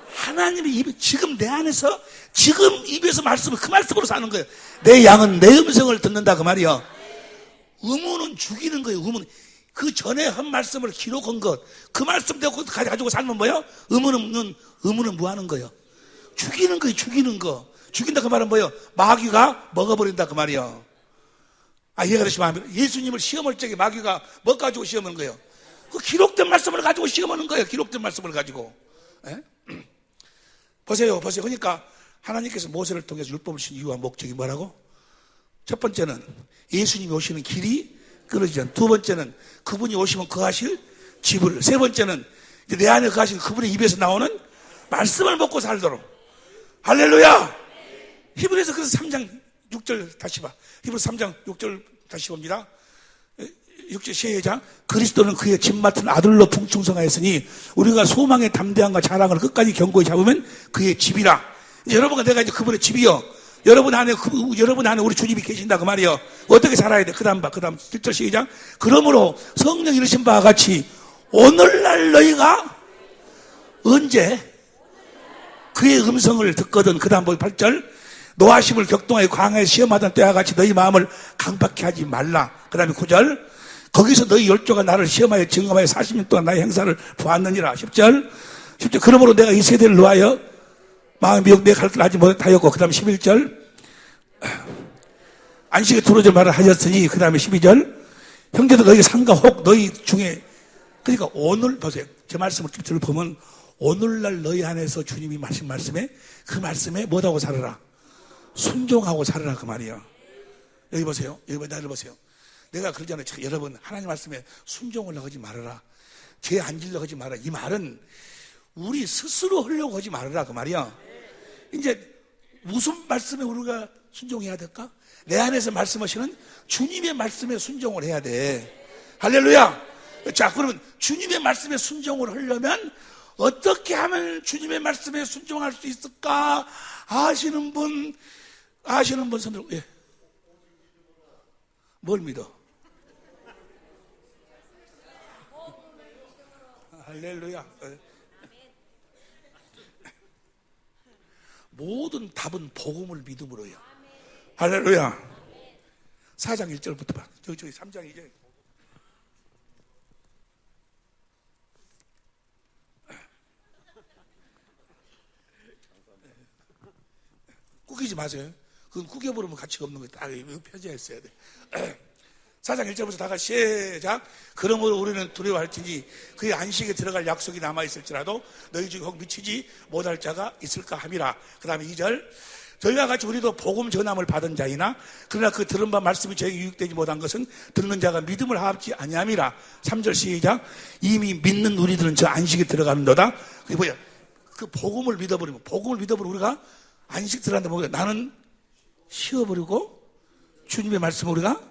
하나님이 지금 내 안에서 지금 입에서 말씀을 그 말씀으로 사는 거예요. 내 양은 내 음성을 듣는다 그 말이요. 의문은 죽이는 거예요. 그 전에 한 말씀을 기록한 것, 그 말씀 대고 가지고 살면 뭐예요? 의문은 뭐 하는 거예요? 죽이는 거예요. 죽이는 거. 죽인다 그 말은 뭐예요? 마귀가 먹어버린다 그 말이요. 이해가 되시면 예수님을 시험할 적에 마귀가 뭐 가지고 시험하는 거예요? 그 기록된 말씀을 가지고 시험하는 거예요. 기록된 말씀을 가지고. 에? 보세요. 그러니까 하나님께서 모세를 통해서 율법을 주신 이유와 목적이 뭐라고? 첫 번째는 예수님이 오시는 길이 끊어지지 않는, 두 번째는 그분이 오시면 거하실 집을, 세 번째는 이제 내 안에 거하실 그분의 입에서 나오는 말씀을 먹고 살도록. 할렐루야! 히브리서 그래서 3장 6절 다시 봐. 히브리서 3장 6절 다시 봅니다. 6절 시작. 그리스도는 그의 집 맡은 아들로 풍충성하였으니 우리가 소망의 담대함과 자랑을 끝까지 견고히 잡으면 그의 집이라. 여러분과 내가 이제 그분의 집이요. 여러분 안에 우리 주님이 계신다 그 말이요. 어떻게 살아야 돼? 그 다음 7절 시작. 그러므로 성령 이르신 바와 같이 오늘날 너희가 언제 그의 음성을 듣거든. 그 다음 8절. 노하심을 격동하여 광야에 시험하던 때와 같이 너희 마음을 강박케 하지 말라. 그 다음에 9절. 거기서 너희 열조가 나를 시험하여 증험하여 40년 동안 나의 행사를 보았느니라. 10절. 그러므로 내가 이 세대를 놓아여 마음의 미혹 내 갈 길 하지 못하였고. 그 다음에 11절. 안식에 두려워질 말을 하셨으니. 그 다음에 12절. 형제도 너희 상가 혹 너희 중에, 그러니까 오늘 보세요. 제 말씀을 쭉 들어보면 오늘날 너희 안에서 주님이 하신 말씀에, 그 말씀에 뭐라고 살아라? 순종하고 살아라 그 말이에요. 여기 보세요. 여기 나를 보세요. 내가 그러잖아요. 여러분 하나님 말씀에 순종을 하지 말아라. 죄 안 지려고 하지 말아라. 이 말은 우리 스스로 하려고 하지 말아라 그 말이야. 이제 무슨 말씀에 우리가 순종해야 될까? 내 안에서 말씀하시는 주님의 말씀에 순종을 해야 돼. 할렐루야. 자, 그러면 주님의 말씀에 순종을 하려면 어떻게 하면 주님의 말씀에 순종할 수 있을까? 아시는 분 손들. 예. 뭘 믿어? 할렐루야. 모든 답은 복음을 믿음으로요. 할렐루야. 4장 1절부터 봐. 저기 3장 이제. 꾸기지 마세요. 그건 꾸겨버리면 가치가 없는 거예요. 딱 펴져 있어야 돼. 4장 1절부터 다 같이 시작. 그러므로 우리는 두려워할지니 그의 안식에 들어갈 약속이 남아있을지라도 너희 중에 혹 미치지 못할 자가 있을까 함이라. 그 다음에 2절. 저희와 같이 우리도 복음 전함을 받은 자이나 그러나 그 들은 바 말씀이 저에게 유익되지 못한 것은 듣는 자가 믿음을 합지 아니함이라. 3절 시작. 이미 믿는 우리들은 저 안식에 들어가는도다. 그게 뭐야? 그 복음을 믿어버리면 우리가 안식 들어간다. 뭐야? 나는 쉬어버리고 주님의 말씀을 우리가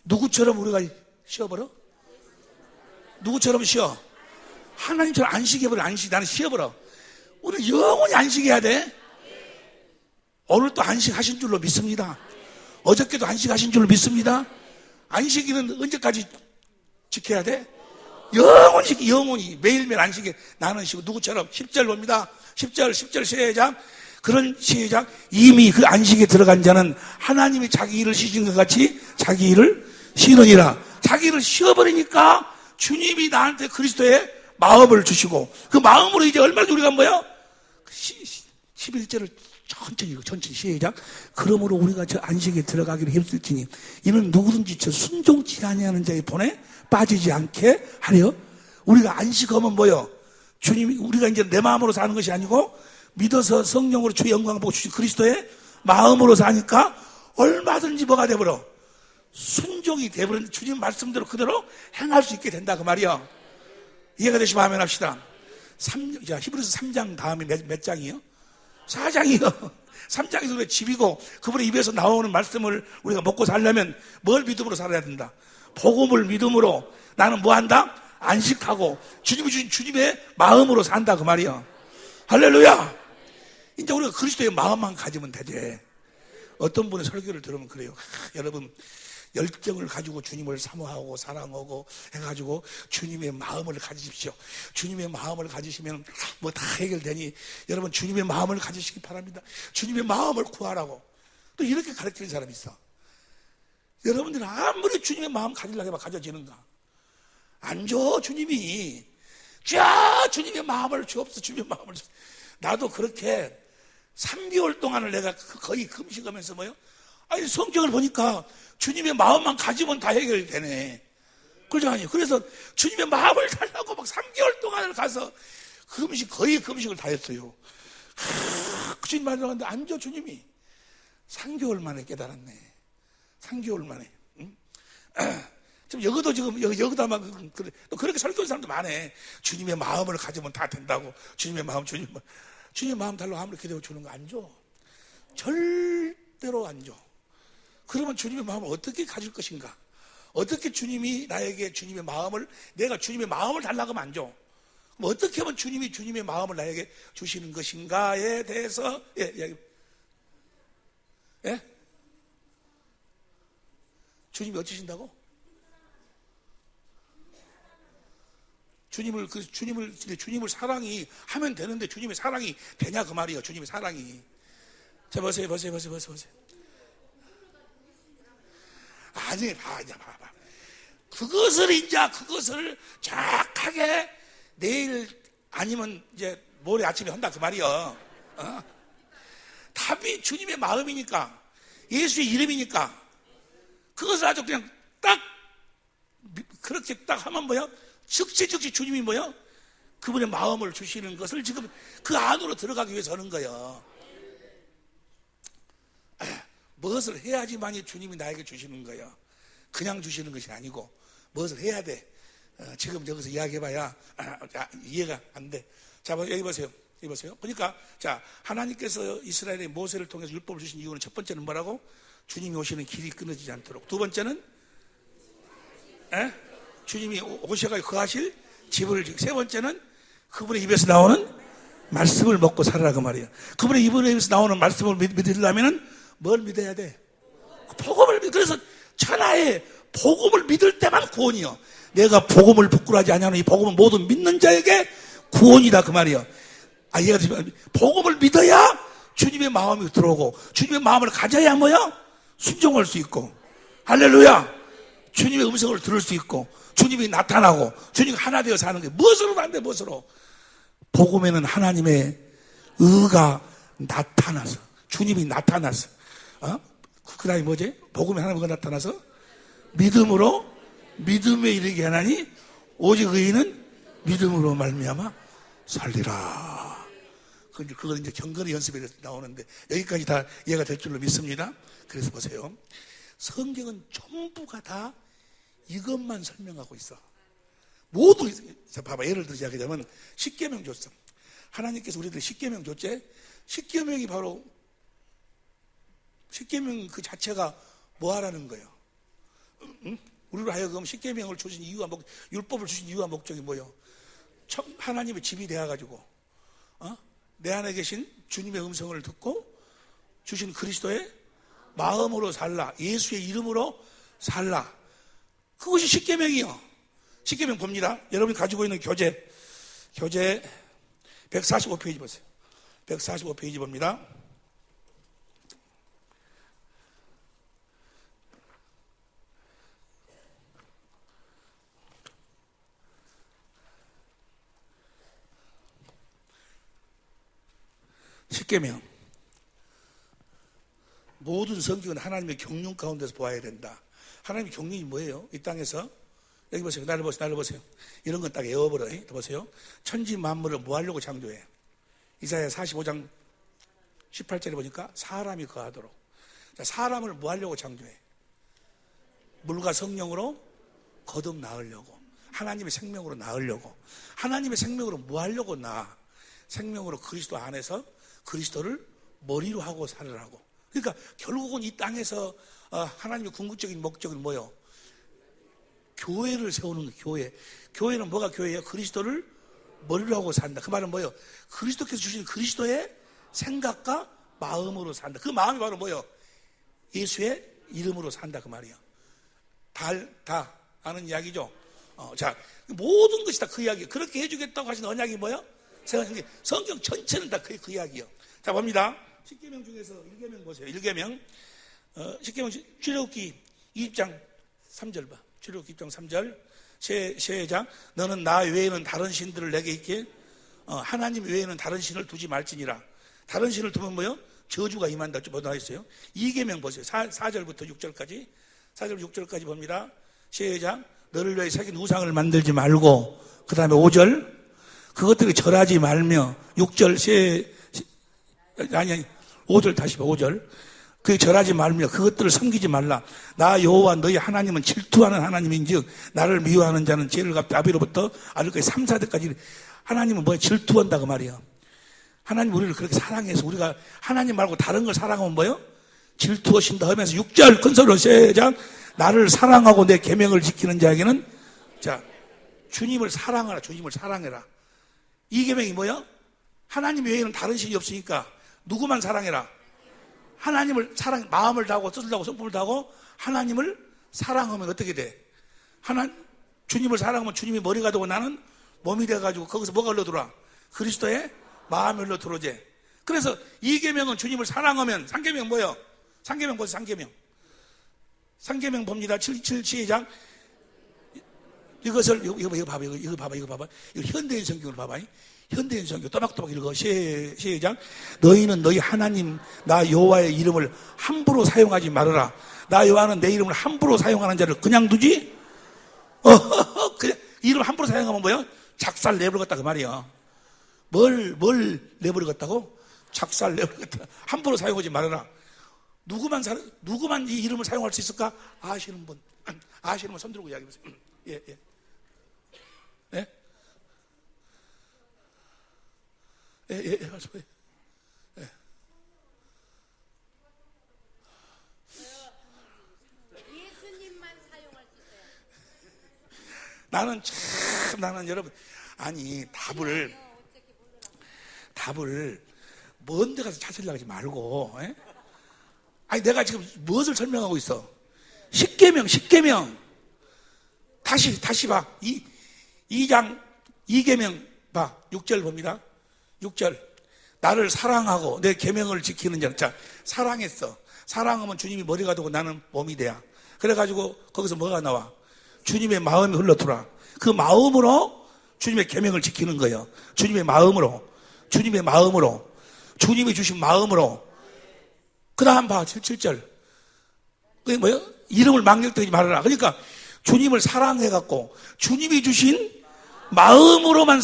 누구처럼 우리가 쉬어버려? 누구처럼 쉬어? 하나님처럼 안식해버려. 안식. 나는 쉬어버려. 우리 영원히 안식해야 돼. 오늘 또 안식하신 줄로 믿습니다. 어저께도 안식하신 줄로 믿습니다. 안식일은 언제까지 지켜야 돼? 영원히 매일매일 안식해. 나는 쉬고 누구처럼 10절 봅니다. 10절 시작. 그런 시작. 이미 그 안식에 들어간 자는 하나님이 자기 일을 쉬신 것 같이 자기 일을 쉬느니라. 자기 일을 쉬어버리니까 주님이 나한테 그리스도의 마음을 주시고 그 마음으로 이제 얼마나 우리가 뭐야? 11절을 천천히 시작. 그러므로 우리가 저 안식에 들어가기를 힘쓸지니 이는 누구든지 저 순종치 아니하는 자의 본에 빠지지 않게 하려. 우리가 안식하면 뭐요? 주님이 우리가 이제 내 마음으로 사는 것이 아니고 믿어서 성령으로 주의 영광을 보고 주신 그리스도의 마음으로 사니까 얼마든지 뭐가 돼버려? 순종이 돼버린 주님 말씀대로 그대로 행할 수 있게 된다 그 말이야. 이해가 되시면 아멘 합시다. 히브리서 3장 다음에 몇 장이요? 4장이요. 3장에서 우리가 집이고 그분의 입에서 나오는 말씀을 우리가 먹고 살려면 뭘 믿음으로 살아야 된다? 복음을 믿음으로. 나는 뭐 한다? 안식하고 주님이 주신 주님의 마음으로 산다 그 말이야. 할렐루야. 이제 우리가 그리스도의 마음만 가지면 되지. 어떤 분의 설교를 들으면 그래요. 여러분 열정을 가지고 주님을 사모하고 사랑하고 해가지고 주님의 마음을 가지십시오. 주님의 마음을 가지시면 뭐 다 해결되니 여러분 주님의 마음을 가지시기 바랍니다. 주님의 마음을 구하라고. 또 이렇게 가르치는 사람이 있어. 여러분들은 아무리 주님의 마음 가지려고 해봐 가져지는가? 안 줘. 주님이 주님의 마음을 주옵소서. 주님의 마음을 주옵소서. 나도 그렇게 3개월 동안을 내가 거의 금식하면서 뭐요? 아니 성경을 보니까 주님의 마음만 가지면 다 해결이 되네. 그러지 않아요? 그래서 주님의 마음을 달라고 막 3개월 동안을 가서 거의 금식을 다 했어요. 주님 만나는데 안 줘, 주님이. 3개월 만에 깨달았네. 3개월 만에. 응? 지금 여기도 지금 여기다 막 그래. 또 그렇게 설교하는 사람도 많네. 주님의 마음을 가지면 다 된다고. 주님의 마음 달라고 아무리 기대어 주는 거 안 줘. 절대로 안 줘. 그러면 주님의 마음을 어떻게 가질 것인가? 어떻게 주님이 나에게 주님의 마음을, 내가 주님의 마음을 달라고 하면 안 줘. 그럼 어떻게 하면 주님이 주님의 마음을 나에게 주시는 것인가에 대해서, 예? 주님이 어찌신다고? 주님을 사랑이 하면 되는데 주님의 사랑이 되냐 그 말이에요. 주님의 사랑이. 자, 보세요. 아니, 봐봐. 그것을 정확하게 내일 아니면 이제 모레 아침에 한다 그 말이요. 답이 주님의 마음이니까, 예수의 이름이니까, 그것을 아주 그냥 딱 그렇게 딱 하면 뭐야? 즉시 주님이 뭐야? 그분의 마음을 주시는 것을 지금 그 안으로 들어가기 위해서 하는 거예요. 무엇을 해야지만이 주님이 나에게 주시는 거예요. 그냥 주시는 것이 아니고 무엇을 해야 돼. 지금 여기서 이야기해봐야 이해가 안 돼. 자, 여기 보세요. 그러니까 자, 하나님께서 이스라엘의 모세를 통해서 율법을 주신 이유는 첫 번째는 뭐라고? 주님이 오시는 길이 끊어지지 않도록. 두 번째는 주님이 오셔가지고 거하실 집을. 세 번째는 그분의 입에서 나오는 말씀을 먹고 살아라 그 말이에요. 그분의 입에서 나오는 말씀을 믿으려면 뭘 믿어야 돼? 복음을 믿어. 그래서 천하에 복음을 믿을 때만 구원이요. 내가 복음을 부끄러워하지 않냐는 이 복음은 모든 믿는 자에게 구원이다 그 말이요. 얘가 복음을 믿어야 주님의 마음이 들어오고, 주님의 마음을 가져야 뭐야? 순종할 수 있고, 할렐루야. 주님의 음성을 들을 수 있고, 주님이 나타나고, 주님이 하나 되어 사는 게 무엇으로도 안 돼. 무엇으로? 복음에는 하나님의 의가 나타나서, 주님이 나타나서, 그 다음에 뭐지? 복음에 하나님의 의가 나타나서 믿음으로 믿음에 이르게 하나니 오직 의인은 믿음으로 말미암아 살리라. 그건 이제 경건의 연습에 나오는데 여기까지 다 이해가 될 줄로 믿습니다. 그래서 보세요. 성경은 전부가 다 이것만 설명하고 있어. 모두. 봐봐, 예를 들어 이야기하자면 십계명 줬어. 하나님께서 우리들 십계명 줬지. 십계명이 바로 십계명 그 자체가 뭐 하라는 거예요? 응? 우리로 하여금 십계명을 주신 이유와 율법을 주신 이유와 목적이 뭐예요? 하나님의 집이 되어가지고 내 안에 계신 주님의 음성을 듣고 주신 그리스도의 마음으로 살라, 예수의 이름으로 살라. 그것이 십계명이요. 십계명 봅니다. 여러분이 가지고 있는 교재 145페이지 보세요. 145페이지 봅니다. 십계명. 모든 성경은 하나님의 경륜 가운데서 보아야 된다. 하나님의 경륜이 뭐예요? 이 땅에서. 여기 보세요. 나를 보세요. 이런 건 딱 외워버려. 보세요. 천지 만물을 뭐 하려고 창조해? 이사야 45장 18절에 보니까 사람이 거하도록. 자, 사람을 뭐 하려고 창조해? 물과 성령으로 거듭 낳으려고. 하나님의 생명으로 낳으려고. 하나님의 생명으로 뭐 하려고 낳아? 생명으로 그리스도 안에서 그리스도를 머리로 하고 살으라고. 그러니까 결국은 이 땅에서 하나님의 궁극적인 목적은 뭐예요? 교회를 세우는 거예요. 교회. 교회는 뭐가 교회예요? 그리스도를 머리로 하고 산다. 그 말은 뭐예요? 그리스도께서 주신 그리스도의 생각과 마음으로 산다. 그 마음이 바로 뭐예요? 예수의 이름으로 산다 그 말이에요. 다 아는 이야기죠. 자, 모든 것이 다 그 이야기예요. 그렇게 해주겠다고 하신 언약이 뭐예요? 성경 전체는 다 그 이야기예요. 자, 봅니다. 십계명 중에서 1계명 보세요. 1계명. 십계명 출애굽기 20장 3절 봐. 출애굽기 20장 3절. 시작. 너는 나 외에는 다른 신들을 내게 있게 하나님 외에는 다른 신을 두지 말지니라. 다른 신을 두면 뭐요? 저주가 임한다. 뭐다 했어요? 2계명 보세요. 4절부터 6절까지. 4절 6절까지 봅니다. 시작. 너를 위해 새긴 우상을 만들지 말고, 그 다음에 5절. 그것들이 절하지 말며, 6절 아니 5절 다시 봐. 5절. 그게 절하지 말며 그것들을 섬기지 말라. 나 여호와 너희 하나님은 질투하는 하나님인즉 나를 미워하는 자는 죄를 갚되 아비로부터 아들까지 3, 4대까지. 하나님은 뭐야? 질투한다 그 말이야. 하나님 우리를 그렇게 사랑해서 우리가 하나님 말고 다른 걸 사랑하면 뭐요? 질투하신다 하면서 6절 큰 소리로 시작. 나를 사랑하고 내 계명을 지키는 자에게는, 자, 주님을 사랑하라. 주님을 사랑해라. 이 계명이 뭐야? 하나님 외에는 다른 신이 없으니까 누구만 사랑해라? 하나님을 사랑, 마음을 다하고 뜻을 다하고 성품을 다하고 하나님을 사랑하면 어떻게 돼? 주님을 사랑하면 주님이 머리가 되고 나는 몸이 돼가지고 거기서 뭐가 흘러들어와? 그리스도의 마음이 흘러들어오지. 그래서 이 계명은 주님을 사랑하면, 3계명 뭐예요? 3계명 보세요. 3계명. 3계명 봅니다. 7 시작. 이것을 이거 봐봐. 이거 현대인 성경을 봐봐. 현대인 성경 또박또박 읽어. 시작. 너희는 너희 하나님 나 여호와의 이름을 함부로 사용하지 말아라. 나 여호와는 내 이름을 함부로 사용하는 자를 그냥 두지? 그냥 이름 함부로 사용하면 뭐야? 작살 내버리겠다 그 말이야. 뭘 내버리겠다고? 작살 내버리겠다. 함부로 사용하지 말아라. 누구만 이 이름을 사용할 수 있을까? 아시는 분 손 들고 이야기해보세요. 예. 예? 예. 예수님만 사용할 수 있어요. 나는 여러분, 아니 답을 먼 데 가서 찾으려고 하지 말고, 예? 아니 내가 지금 무엇을 설명하고 있어? 10계명 다시 봐. 2장 2계명 봐. 6절 봅니다. 6절. 나를 사랑하고 내 계명을 지키는 자는, 자, 사랑했어. 사랑하면 주님이 머리가 되고 나는 몸이 돼야. 그래가지고 거기서 뭐가 나와? 주님의 마음이 흘러들어와. 그 마음으로 주님의 계명을 지키는 거예요. 주님의 마음으로 주님이 주신 마음으로. 그 다음 봐. 7절. 그게 뭐예요? 이름을 망령되지 말아라. 그러니까 주님을 사랑해갖고 주님이 주신 마음으로만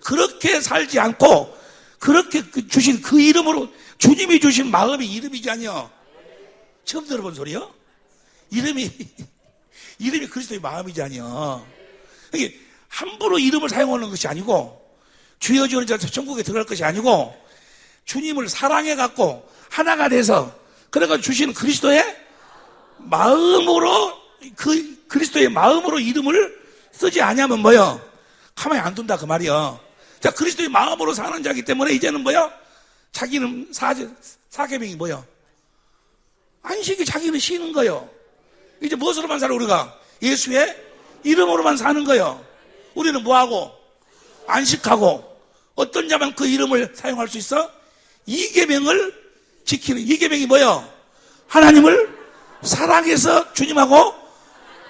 그렇게 살지 않고, 그렇게 주신 그 이름으로, 주님이 주신 마음이 이름이지 아니요? 처음 들어본 소리요? 이름이 그리스도의 마음이지 아니요? 이게 함부로 이름을 사용하는 것이 아니고, 주여 주여 자 천국에 들어갈 것이 아니고, 주님을 사랑해갖고 하나가 돼서 그래가지고 주시는 그리스도의 마음으로, 그 그리스도의 마음으로 이름을 쓰지 않으면 뭐요? 가만히 안 둔다 그 말이요. 자, 그리스도의 마음으로 사는 자이기 때문에 이제는 뭐요? 자기는 사계명이 뭐요? 안식이 자기는 쉬는 거요. 이제 무엇으로만 살아 우리가? 예수의 이름으로만 사는 거요. 우리는 뭐하고? 안식하고. 어떤 자만 그 이름을 사용할 수 있어? 이 계명을 지키는. 이 계명이 뭐요? 하나님을 사랑해서 주님하고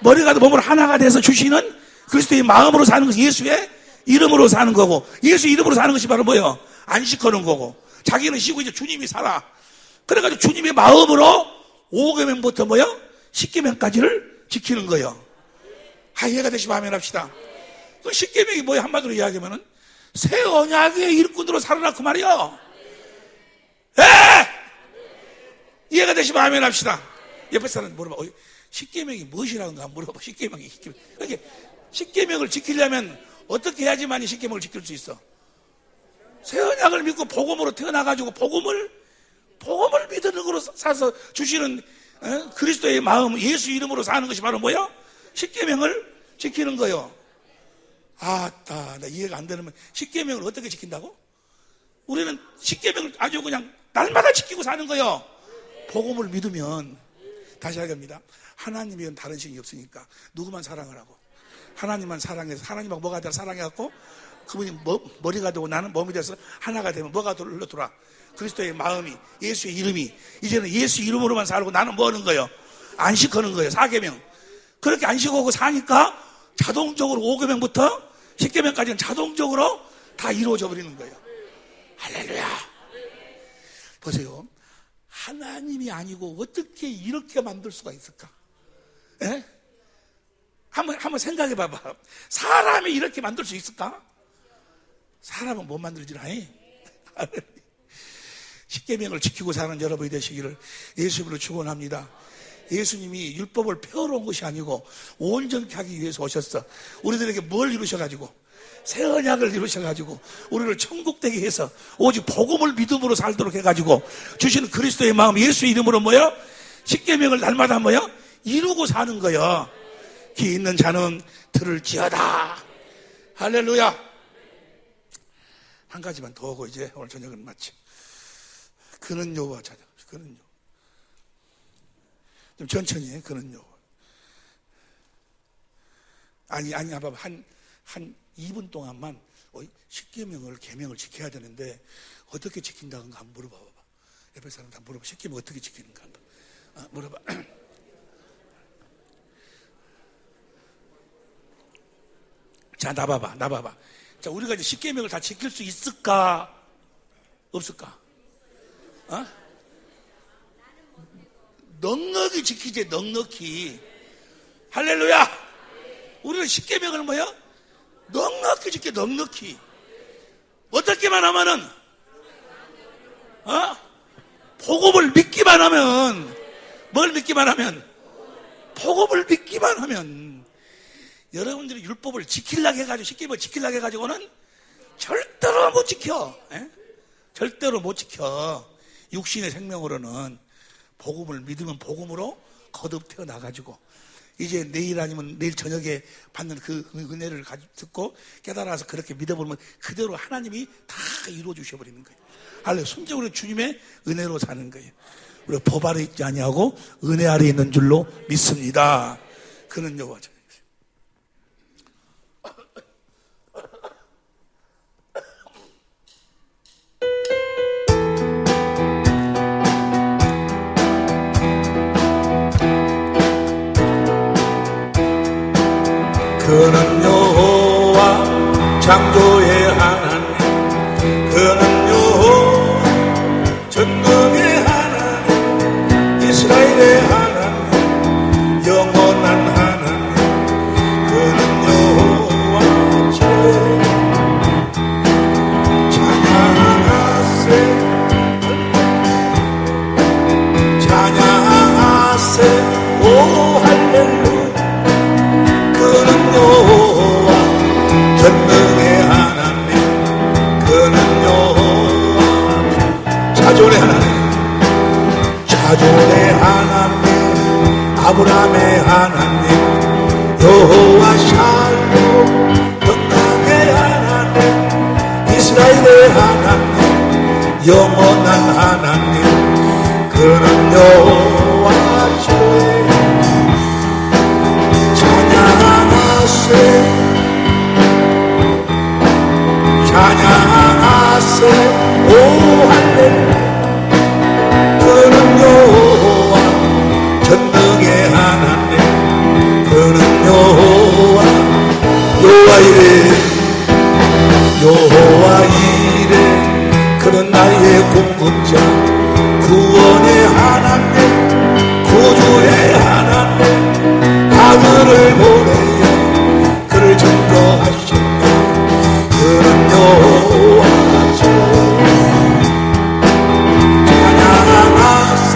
머리가 몸으로 하나가 돼서 주시는 그리스도의 마음으로 사는 것이 예수의 이름으로 사는 거고, 예수 이름으로 사는 것이 바로 뭐예요? 안식하는 거고, 자기는 쉬고 이제 주님이 살아. 그래가지고 주님의 마음으로 5계명부터 뭐예요? 10계명까지를 지키는 거예요. 이해가 되시면 아멘 합시다. 그 10계명이 뭐예요? 한마디로 이야기하면은 새 언약의 일꾼으로 살아라 그 말이요. 이해가 되시면 아멘 합시다. 옆에 사람 물어봐. 10계명이 무엇이라는가 물어봐. 10계명이. 그러니까 10계명을 지키려면 어떻게 해야지만 이 10계명을 지킬 수 있어? 새 언약을 믿고 복음으로 태어나가지고 복음을 믿음으로 사서 주시는 그리스도의 마음, 예수 이름으로 사는 것이 바로 뭐야? 10계명을 지키는 거요. 나 이해가 안 되는, 10계명을 어떻게 지킨다고? 우리는 10계명을 아주 그냥 날마다 지키고 사는 거요. 복음을 믿으면. 다시 하겠습니다. 하나님이면 다른 신이 없으니까 누구만 사랑을 하고 하나님만 사랑해서 하나님하고 뭐가 되라 사랑해갖고 그분이 머리가 되고 나는 몸이 돼서 하나가 되면 뭐가 흘러들어와? 그리스도의 마음이, 예수의 이름이. 이제는 예수 이름으로만 살고 나는 뭐 하는 거예요? 안식하는 거예요. 4계명. 그렇게 안식하고 사니까 자동적으로 5계명부터 10계명까지는 자동적으로 다 이루어져 버리는 거예요. 할렐루야. 보세요. 하나님이 아니고 어떻게 이렇게 만들 수가 있을까? 예? 한번 생각해 봐봐. 사람이 이렇게 만들 수 있을까? 사람은 못 만들지라 해. 십계명을 지키고 사는 여러분이 되시기를 예수님으로 축원합니다. 예수님이 율법을 펴놓은 것이 아니고 온전케 하기 위해서 오셨어. 우리들에게 뭘 이루셔가지고? 새 언약을 이루셔가지고 우리를 천국 되게 해서 오직 복음을 믿음으로 살도록 해가지고 주시는 그리스도의 마음, 예수 이름으로 뭐요? 십계명을 날마다 뭐요? 이루고 사는 거요. 귀 있는 자는 들을지어다. 할렐루야. 한 가지만 더 하고 이제 오늘 저녁은 마치. 그는 여호와 찾아. 그는 여호와. 좀 천천히 해. 그는 여호와. 아니 봐봐. 한 2분 동안만 십계명을 계명을 지켜야 되는데 어떻게 지킨다는가 한번 물어봐 봐봐. 옆에 사람한테 한번 물어봐. 십계명 어떻게 지키는가 한번 물어봐. 자, 나 봐봐. 자, 우리가 이제 십계명을 다 지킬 수 있을까? 없을까? 넉넉히 지키지, 넉넉히. 할렐루야! 우리는 십계명을 뭐야? 넉넉히 지켜, 넉넉히. 어떻게만 하면은, 복음을 믿기만 하면, 뭘 믿기만 하면? 복음을 믿기만 하면, 여러분들이 율법을 지키려고 해가지고, 십계명을 지키려고 해가지고는 절대로 못 지켜. 절대로 못 지켜. 육신의 생명으로는 복음을 믿으면 복음으로 거듭 태어나가지고 이제 내일 아니면 내일 저녁에 받는 그 은혜를 듣고 깨달아서 그렇게 믿어보면 그대로 하나님이 다 이루어 주셔버리는 거예요. 할렐루야. 순전히 우리는 주님의 은혜로 사는 거예요. 우리가 법 아래 있지 아니하고 은혜 아래 있는 줄로 믿습니다. 그는 여호와. 그는 여호와 창조의 하나님, 그는 여호와 전능의 하나님, 이스라엘의 하나님, 영원한 하나님. 그는 여호와 찬양하세 오 할렐루야. 여호와 전능의 하나님, 그는 여호와 자존의 하나님, 자존의 하나님, 아브라함의 하나님, 여호와 샬롬 건강의 하나님, 이스라엘의 하나님, 영원한 하나님. 그는 여호와 지혜 찬양하세 오 할렐루야. 그는 여호와 전능의 하나님, 그는 여호와 여호와 이레 그는 나의 공급자, 구원의 하나님, 구주의 하나님, 아들을 보내어 그를 증거하시며 그는 여호와 찬양하세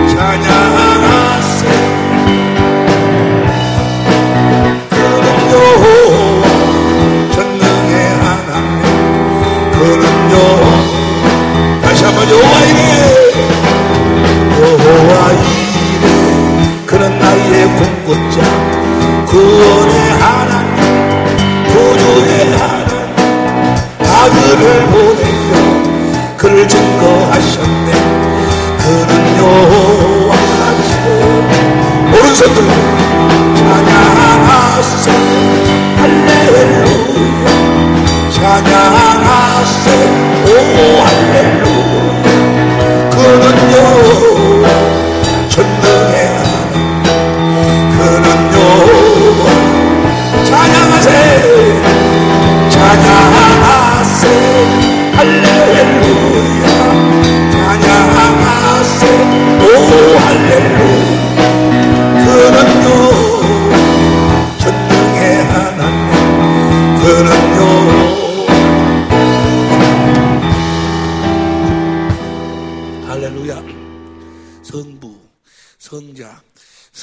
찬양하세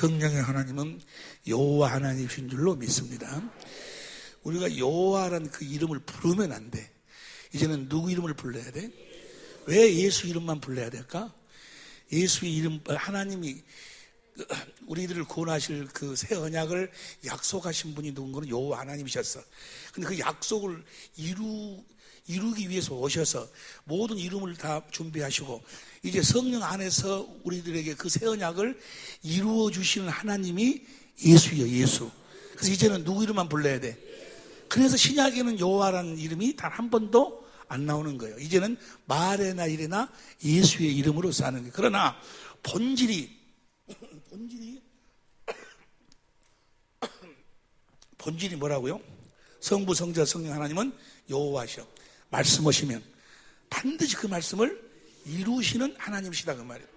성령의 하나님은 여호와 하나님이신 줄로 믿습니다. 우리가 여호와라는 그 이름을 부르면 안 돼. 이제는 누구 이름을 불러야 돼? 왜 예수 이름만 불러야 될까? 예수의 이름, 하나님이 우리들을 구원하실 그 새 언약을 약속하신 분이 누군가는 여호와 하나님이셨어. 근데 그 약속을 이루기 위해서 오셔서 모든 이름을 다 준비하시고 이제 성령 안에서 우리들에게 그 새 언약을 이루어 주시는 하나님이 예수예요, 예수. 그래서 이제는 누구 이름만 불러야 돼? 그래서 신약에는 여호와라는 이름이 단 한 번도 안 나오는 거예요. 이제는 말에나 이래나 예수의 이름으로 사는 거예요. 그러나 본질이 뭐라고요? 성부, 성자, 성령 하나님은 여호와시여. 말씀하시면 반드시 그 말씀을 이루시는 하나님이시다 그 말이에요.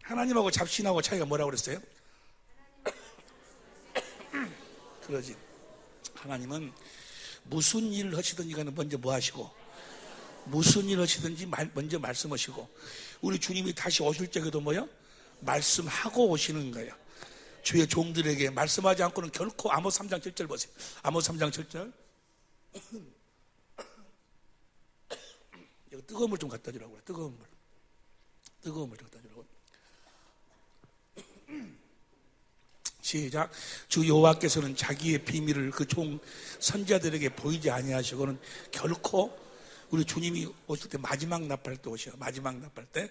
하나님하고 잡신하고 차이가 뭐라고 그랬어요? 그러지. 하나님은 무슨 일을 하시든지 간에 먼저 뭐 하시고 무슨 일을 하시든지 먼저 말씀하시고 우리 주님이 다시 오실 적에도 뭐요? 말씀하고 오시는 거예요. 주의 종들에게 말씀하지 않고는 결코 아모스 3장 7절 보세요. 아모스 3장 7절. 이거 뜨거운 물 좀 갖다 주라고요. 뜨거운 물 좀 갖다 주라고. 시작. 주 여호와께서는 자기의 비밀을 그 종 선지자들에게 보이지 아니하시고는 결코 우리 주님이 오실 때 마지막 나팔 때 오셔. 마지막 나팔 때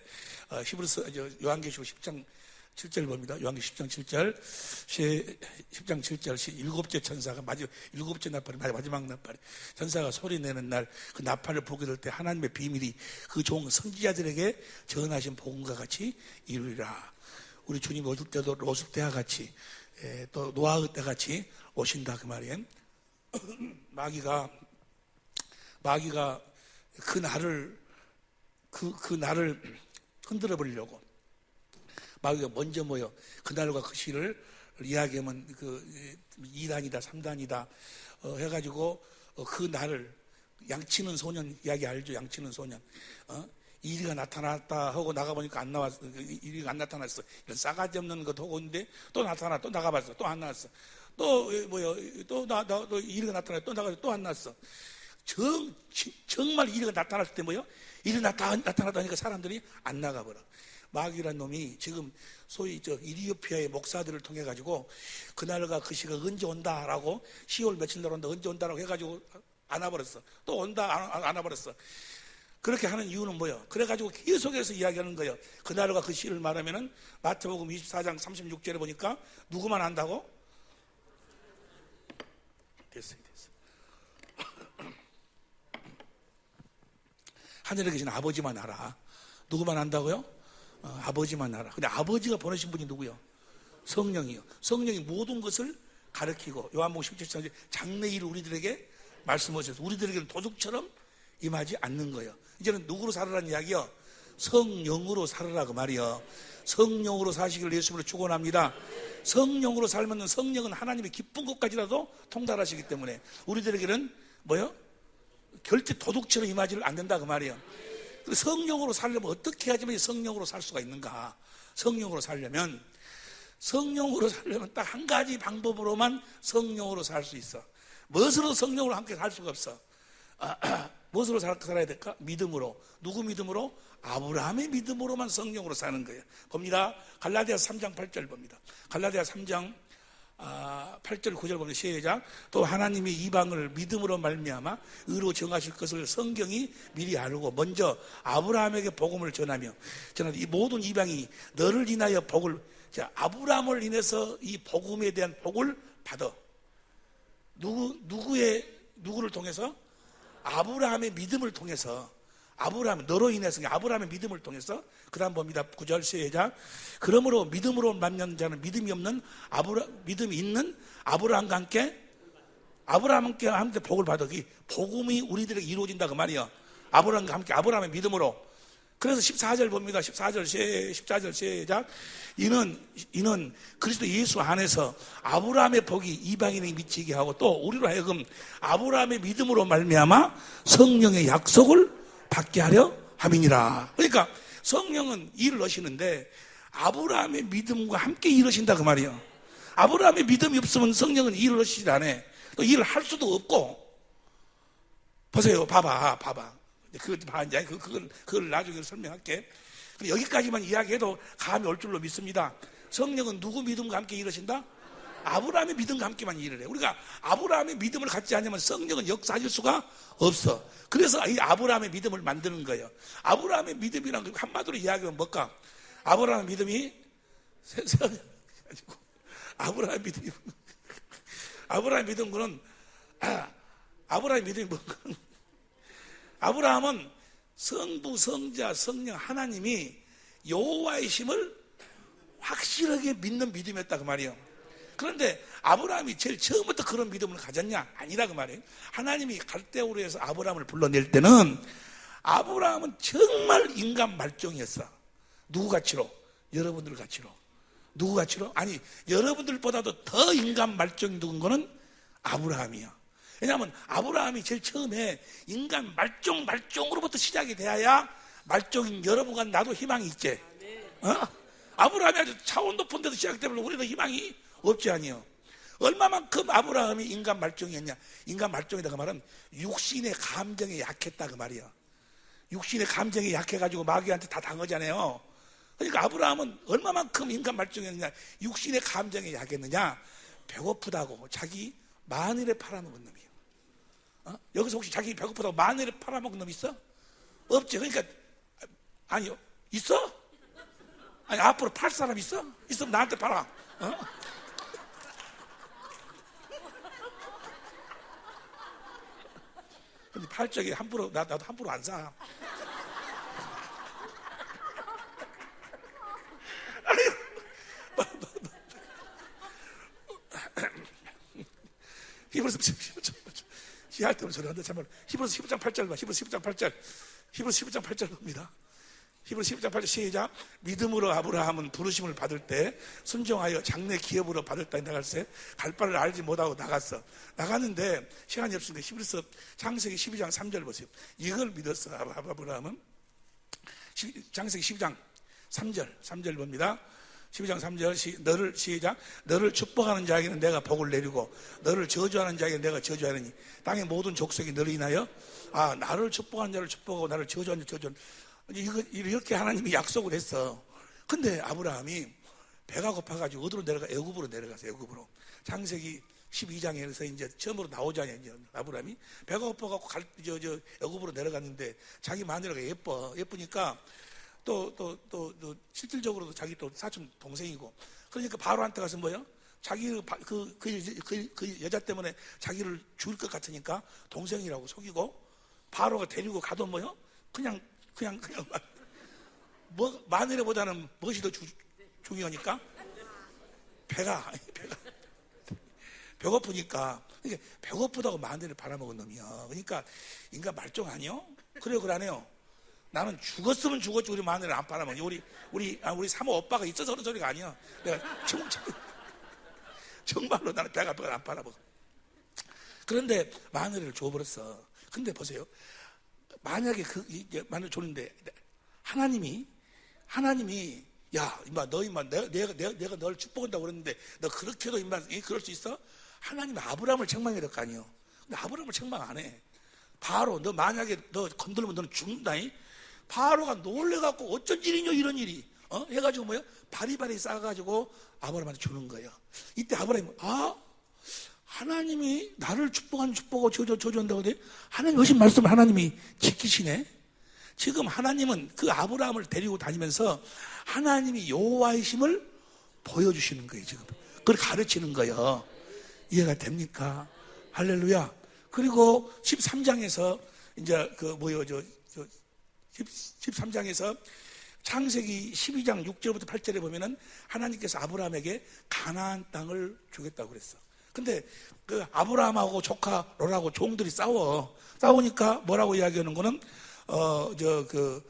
히브리서 요한계시록 10장 7절 봅니다. 요한계시록 10장 7절 10장 7절 일곱째 천사가 일곱째 나팔이 마지막 나팔이 천사가 소리 내는 날 그 나팔을 보게 될 때 하나님의 비밀이 그 종 선지자들에게 전하신 복음과 같이 이루리라. 우리 주님 오실 때도 오실 때와 같이 또 노아의 때 같이 오신다 그 말이에요. 마귀가 그 날을 흔들어 버리려고 마귀가 먼저 모여 그날과 그 시를 이야기하면 그 2단이다 3단이다 해가지고 그 날을 양치는 소년 이야기 알죠? 양치는 소년 이리가 나타났다 하고 나가보니까 안 나왔어. 이리가 안 나타났어. 이런 싸가지 없는 것 하고 있는데 또 나타나 또 나가봤어. 또 안 나왔어. 또 이리가 나타나 또 나가서 또 안 나왔어. 정말 이리가 나타났을 때 이리 나타나다니까 사람들이 안 나가버려. 마귀란 놈이 지금 소위 이리오피아의 목사들을 통해 가지고 그날과 그 시가 언제 온다라고 10월 며칠 날 온다 언제 온다라고 해가지고 안 와버렸어. 또 온다 안 와버렸어. 그렇게 하는 이유는 뭐예요? 그래가지고 계속해서 이야기하는 거예요. 그날과 그 시를 말하면은 마태복음 24장 36절에 보니까 누구만 안다고? 됐어요. 하늘에 계신 아버지만 알아. 누구만 안다고요? 아버지만 알아. 근데 아버지가 보내신 분이 누구요? 성령이요. 성령이 모든 것을 가르치고 요한복음 17장 장래일을 우리들에게 말씀하셔서 우리들에게는 도둑처럼 임하지 않는 거예요. 이제는 누구로 살으라는 이야기요? 성령으로 살으라 그 말이요. 성령으로 사시기를 예수님으로 축원합니다. 성령으로 살면 성령은 하나님의 기쁜 것까지라도 통달하시기 때문에 우리들에게는 뭐요? 절대 도둑처럼 임하지를 않는다 그 말이에요. 성령으로 살려면 어떻게 해야지만 성령으로 살 수가 있는가? 성령으로 살려면 딱 한 가지 방법으로만 성령으로 살 수 있어. 무엇으로 성령으로 함께 살 수가 없어. 무엇으로 살아야 될까? 믿음으로. 누구 믿음으로? 아브라함의 믿음으로만 성령으로 사는 거예요. 봅니다. 갈라디아서 3장 8절 봅니다. 갈라디아서 3장 8절 9절 보면 시작. 또 하나님이 이방을 믿음으로 말미암아 의로 정하실 것을 성경이 미리 알고 먼저 아브라함에게 복음을 전하며 이 모든 이방이 너를 인하여 복을 아브라함을 인해서 이 복음에 대한 복을 받아. 누구를 통해서? 아브라함의 믿음을 통해서. 너로 인해서 아브라함의 믿음을 통해서. 그 다음 봅니다. 9절 시작. 그러므로 믿음으로 만난 자는 믿음이 있는 아브라함과 함께 복을 받아. 복음이 우리들에게 이루어진다 그 말이야. 아브라함과 함께 아브라함의 믿음으로. 그래서 14절 봅니다. 14절 시작. 이는 그리스도 예수 안에서 아브라함의 복이 이방인에게 미치게 하고 또 우리로 하여금 아브라함의 믿음으로 말미암아 성령의 약속을 받게 하려 함이니라. 그러니까 성령은 일을 하시는데 아브라함의 믿음과 함께 이루신다 그 말이에요. 아브라함의 믿음이 없으면 성령은 일을 하시지 않아. 또 일을 할 수도 없고. 보세요. 봐봐. 그걸 나중에 설명할게. 여기까지만 이야기해도 감이 올 줄로 믿습니다. 성령은 누구 믿음과 함께 일하신다? 아브라함의 믿음과 함께만 일을 해. 우리가 아브라함의 믿음을 갖지 않으면 성령은 역사하실 수가 없어. 그래서 이 아브라함의 믿음을 만드는 거예요. 아브라함의 믿음이란 한마디로 이야기하면 뭘까? 아브라함의 믿음이 아브라함의 믿음이 아브라함의 믿음은 아브라함의 믿음이 뭔가? 아브라함은 성부, 성자, 성령 하나님이 여호와의 심을 확실하게 믿는 믿음이었다 그 말이에요. 그런데 아브라함이 제일 처음부터 그런 믿음을 가졌냐? 아니라 그 말이에요. 하나님이 갈대우르에서 아브라함을 불러낼 때는 아브라함은 정말 인간 말종이었어. 누구 가치로? 여러분들 가치로. 누구 가치로? 아니, 여러분들보다도 더 인간 말종이 누군 거는 아브라함이야. 왜냐하면 아브라함이 제일 처음에 인간 말종으로부터 시작이 돼야 말종인 여러분과 나도 희망이 있지. 아브라함이 아주 차원 높은 데서 시작되기 때문에 우리는 희망이 없지 아니요. 얼마만큼 아브라함이 인간 말종이었냐? 인간 말종이다 그 말은 육신의 감정에 약했다 그 말이야. 육신의 감정에 약해가지고 마귀한테 다 당하잖아요. 그러니까 아브라함은 얼마만큼 인간 말종이었냐? 육신의 감정에 약했느냐? 배고프다고 자기 마늘에 팔아먹은 놈이에요. 여기서 혹시 자기 배고프다고 마늘에 팔아먹은 놈 있어? 없지. 그러니까 아니요. 있어? 아니 앞으로 팔 사람 있어? 있으면 나한테 팔아. 근데 팔 적에 함부로 나도 함부로 안 사. 히브리서 시할 때는 소리 한다 참말. 히브리서 15장 8절 봐. 히브리서 15장 8절. 히브리서 15장 8절 봅니다. 히브리서 15장 8절 시작. 믿음으로 아브라함은 부르심을 받을 때 순종하여 장래 기업으로 받을 때 나갈세 갈 바를 알지 못하고 나갔는데 시간이 없으니까 히브리서 창세기 12장 3절 보세요. 이걸 믿었어 아브라함은. 창세기 12장 3절 봅니다. 12장 3절 너를 시작. 너를 축복하는 자에게는 내가 복을 내리고 너를 저주하는 자에게는 내가 저주하느니 땅의 모든 족속이 너를 인하여 나를 축복하는 자를 축복하고 나를 저주하는 자를 저주하는. 이렇게 하나님이 약속을 했어. 근데 아브라함이 배가 고파가지고 어디로 애굽으로 내려가서 애굽으로. 창세기 12장에서 이제 처음으로 나오잖아요. 이제 아브라함이 배가 고파가지고 애굽으로 내려갔는데 자기 마누라가 예쁘니까 또 실질적으로도 자기 또 사촌 동생이고 그러니까 바로한테 가서 뭐요? 자기 그 여자 때문에 자기를 죽일 것 같으니까 동생이라고 속이고 바로가 데리고 가도 뭐요? 그냥 뭐 마누라보다는 무엇이 더 중요하니까 배가 배고프니까. 그러니까 배고프다고 마누라를 팔아먹은 놈이야. 그러니까 인간 말종 아니요? 그래요 그러네요. 나는 죽었으면 죽었지 우리 마누라를 안 팔아먹니. 우리 사모 오빠가 있어서 그런 소리가 아니야. 내가 정말로 나는 배가 아파서 안 팔아먹어. 그런데 마누라를 줘버렸어. 근데 보세요. 만약에 마누라 줬는데 하나님이 야 임마 너 임마 내가 널 축복한다고 그랬는데 너 그렇게도 임마 그럴 수 있어? 하나님이 아브라함을 책망해야 될 거 아니에요. 근데 아브라함을 책망 안 해. 바로 너 만약에 너 건들면 너는 죽는다니. 바로가 놀래갖고 어쩐 일이냐 이런 일이 해가지고 뭐요? 바리바리 싸가지고 아브라함한테 주는 거예요. 이때 아브라함이 하나님이 나를 축복하고 저주한다고 돼? 하나님 하신 말씀을 하나님이 지키시네. 지금 하나님은 그 아브라함을 데리고 다니면서 하나님이 여호와의 심을 보여주시는 거예요. 지금 그걸 가르치는 거예요. 이해가 됩니까? 할렐루야. 그리고 13장에서 이제 13장에서 창세기 12장 6절부터 8절에 보면은 하나님께서 아브라함에게 가나안 땅을 주겠다고 그랬어. 근데 그 아브라함하고 조카 롯하고 종들이 싸우니까 뭐라고 이야기하는 거는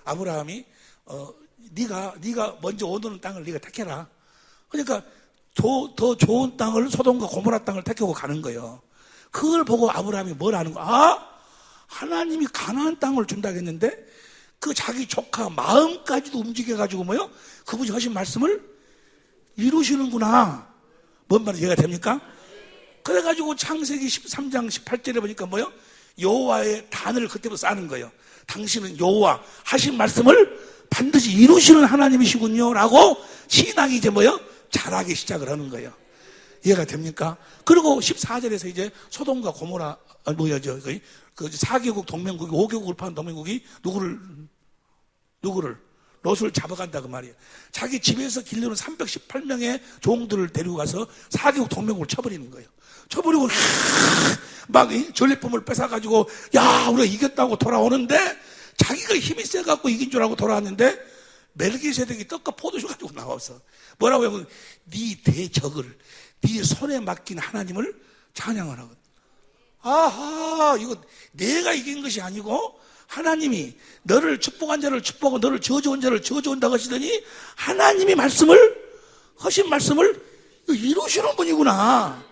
아브라함이 네가 먼저 오는 땅을 네가 택해라. 그러니까 더 좋은 땅을 소돔과 고모라 땅을 택하고 가는 거예요. 그걸 보고 아브라함이 뭘 하는 거야? 하나님이 가나안 땅을 준다고 했는데 그 자기 조카 마음까지도 움직여가지고 뭐요? 그분이 하신 말씀을 이루시는구나. 뭔 말인지 이해가 됩니까? 그래가지고 창세기 13장 18절에 보니까 뭐요? 여호와의 단을 그때부터 쌓는 거예요. 당신은 여호와 하신 말씀을 반드시 이루시는 하나님이시군요 라고 신앙이 이제 뭐요? 자라기 시작을 하는 거예요. 이해가 됩니까? 그리고 14절에서 이제 소돔과 고모라 그 4개국 동맹국이 5개국을 파는 동맹국이 누구를 롯을 잡아간다 그 말이에요. 자기 집에서 길르는 318명의 종들을 데리고 가서 4개국 동맹국을 쳐버리는 거예요. 쳐버리고 막 전리품을 뺏어가지고 야 우리가 이겼다고 돌아오는데 자기가 힘이 세갖고 이긴 줄 알고 돌아왔는데 멜기세덱이 떡과 포도주 가지고 나와서 뭐라고 하면 네 대적을 네 손에 맡긴 하나님을 찬양하라고. 아하 이거 내가 이긴 것이 아니고 하나님이 너를 축복한 자를 축복하고 너를 저주한 자를 저주한다고 하시더니 하나님이 하신 말씀을 이루시는 분이구나.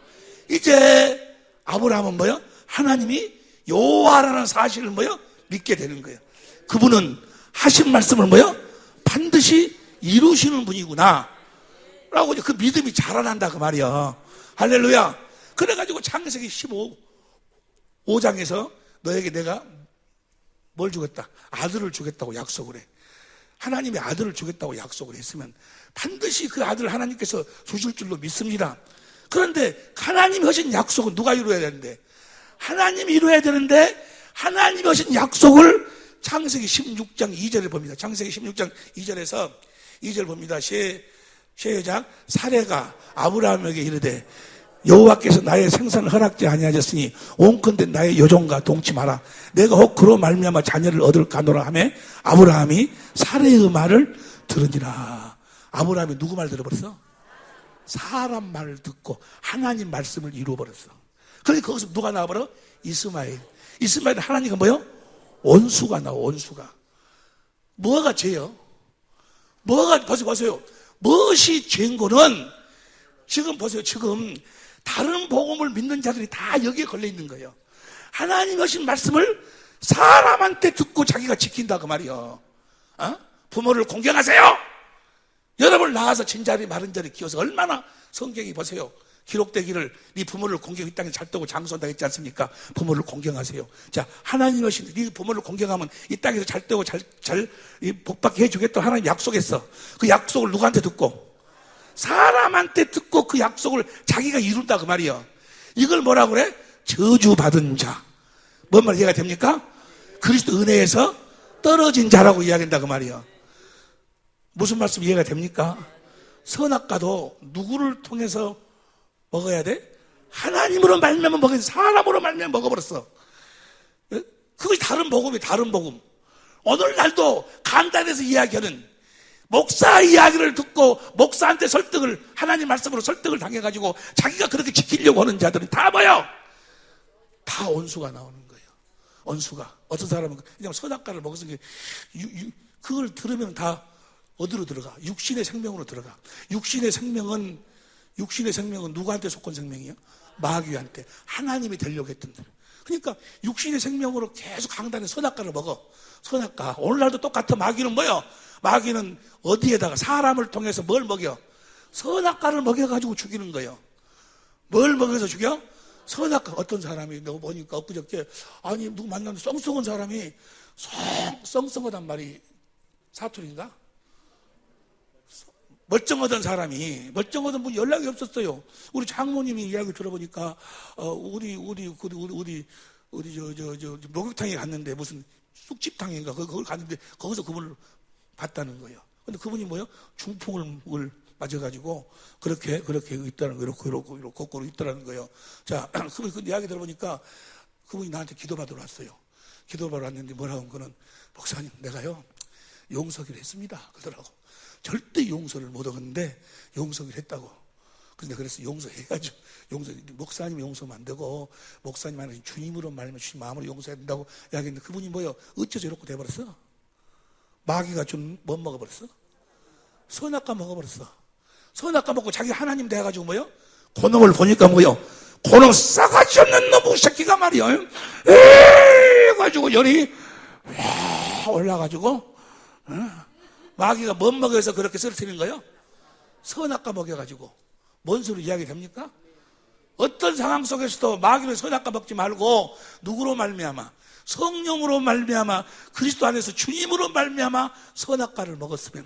이제 아브라함은 뭐요? 하나님이 여호와라는 사실을 뭐요? 믿게 되는 거예요. 그분은 하신 말씀을 뭐요? 반드시 이루시는 분이구나 라고 그 믿음이 자라난다 그 말이야. 할렐루야. 그래가지고 창세기 15장에서 너에게 내가 뭘 주겠다? 아들을 주겠다고 약속을 해. 하나님이 아들을 주겠다고 약속을 했으면 반드시 그 아들을 하나님께서 주실 줄로 믿습니다. 그런데 하나님이 하신 약속은 누가 이루어야 되는데? 하나님이 이루어야 되는데 하나님이 하신 약속을 창세기 16장 2절을 봅니다. 창세기 16장 2절에서 2절 봅니다. 시작. 사레가 아브라함에게 이르되 여호와께서 나의 생산을 허락지 아니하셨으니 온컨대 나의 여종과 동치 마라. 내가 혹 그로 말미암아 자녀를 얻을까노라 하매 아브라함이 사레의 말을 들으니라. 아브라함이 누구 말 들어버렸어? 사람 말을 듣고 하나님 말씀을 이루어버렸어. 그러니까 거기서 누가 나와버려? 이스마엘. 이스마엘 하나님과 뭐요? 원수가 나와. 원수가. 뭐가 죄요? 뭐가 보세요. 무엇이 죄인 거는 지금 보세요. 지금 다른 복음을 믿는 자들이 다 여기에 걸려 있는 거예요. 하나님 하신 말씀을 사람한테 듣고 자기가 지킨다 그 말이요. 부모를 공경하세요. 여러분 나와서 진자리 마른 자리 키워서 얼마나 성경이 보세요. 기록되기를 네 부모를 공경 이 땅에 잘 뜨고 장수한다 했지 않습니까? 부모를 공경하세요. 자, 하나님 하신 네 부모를 공경하면 이 땅에서 잘 뜨고 잘 복받게 해주겠다 하나님 약속했어. 그 약속을 누구한테 듣고? 사람한테 듣고 그 약속을 자기가 이룬다 그 말이에요. 이걸 뭐라고 그래? 저주받은 자. 뭔 말 이해가 됩니까? 그리스도 은혜에서 떨어진 자라고 이야기한다 그 말이에요. 무슨 말씀 이해가 됩니까? 선악과도 누구를 통해서 먹어야 돼? 하나님으로 말미암아 먹어야 돼. 사람으로 말미암아 먹어버렸어. 그것이 다른 복음이에요. 다른 복음. 오늘날도 간단해서 이야기하는 목사 이야기를 듣고 목사한테 설득을 하나님 말씀으로 설득을 당해가지고 자기가 그렇게 지키려고 하는 자들은 다 뭐예요? 다 원수가 나오는 거예요. 원수가. 어떤 사람은 그냥 선악과를 먹어서 그걸 들으면 다 어디로 들어가? 육신의 생명으로 들어가. 육신의 생명은 누구한테 속한 생명이에요? 마귀한테. 하나님이 되려고 했던 대로. 그러니까 육신의 생명으로 계속 강단에 선악과를 먹어. 선악과. 오늘날도 똑같아. 마귀는 뭐예요? 마귀는 어디에다가 사람을 통해서 뭘 먹여? 선악과를 먹여가지고 죽이는 거예요. 뭘 먹여서 죽여? 선악과. 어떤 사람이 너 보니까 엊그저께 아니 누구 만나면 썽썽한 사람이 썽썽하단 말이 사투리인가? 멀쩡하던 사람이 멀쩡하던 분이 연락이 없었어요. 우리 장모님이 이야기 들어보니까 우리 목욕탕에 갔는데 무슨 쑥집탕인가 거기 갔는데 거기서 그분을 봤다는 거예요. 근데 그분이 뭐요? 중풍을 맞아가지고 그렇게 있다는 거 이렇게 거꾸로 있다는 거예요. 자, 그 이야기 들어보니까 그분이 나한테 기도받으러 왔어요. 기도받으러 왔는데 뭐라고 한 거는 목사님 내가요 용서기를 했습니다. 그러더라고. 절대 용서를 못 하겠는데 용서를 했다고. 근데 그래서 용서해야죠. 목사님 용서하면 안 되고 목사님은 주님으로 말하면 주님 마음으로 용서해야 된다고 이야기했는데 그분이 뭐요? 어째서 이렇게 돼버렸어? 마귀가 좀 뭐 먹어버렸어? 선악과 먹어버렸어. 선악과 먹고 자기 하나님 돼가지고 뭐요? 그놈을 보니까 뭐요? 그놈 싸가지 없는 놈의 새끼가 말이요. 에이 가지고 열이 올라가지고 마귀가 뭔 먹여서 그렇게 쓰러뜨리는 거예요? 선악과 먹여가지고. 뭔 소리 이야기 됩니까? 어떤 상황 속에서도 마귀는 선악과 먹지 말고 누구로 말미암아? 성령으로 말미암아 그리스도 안에서 주님으로 말미암아 선악과를 먹었으면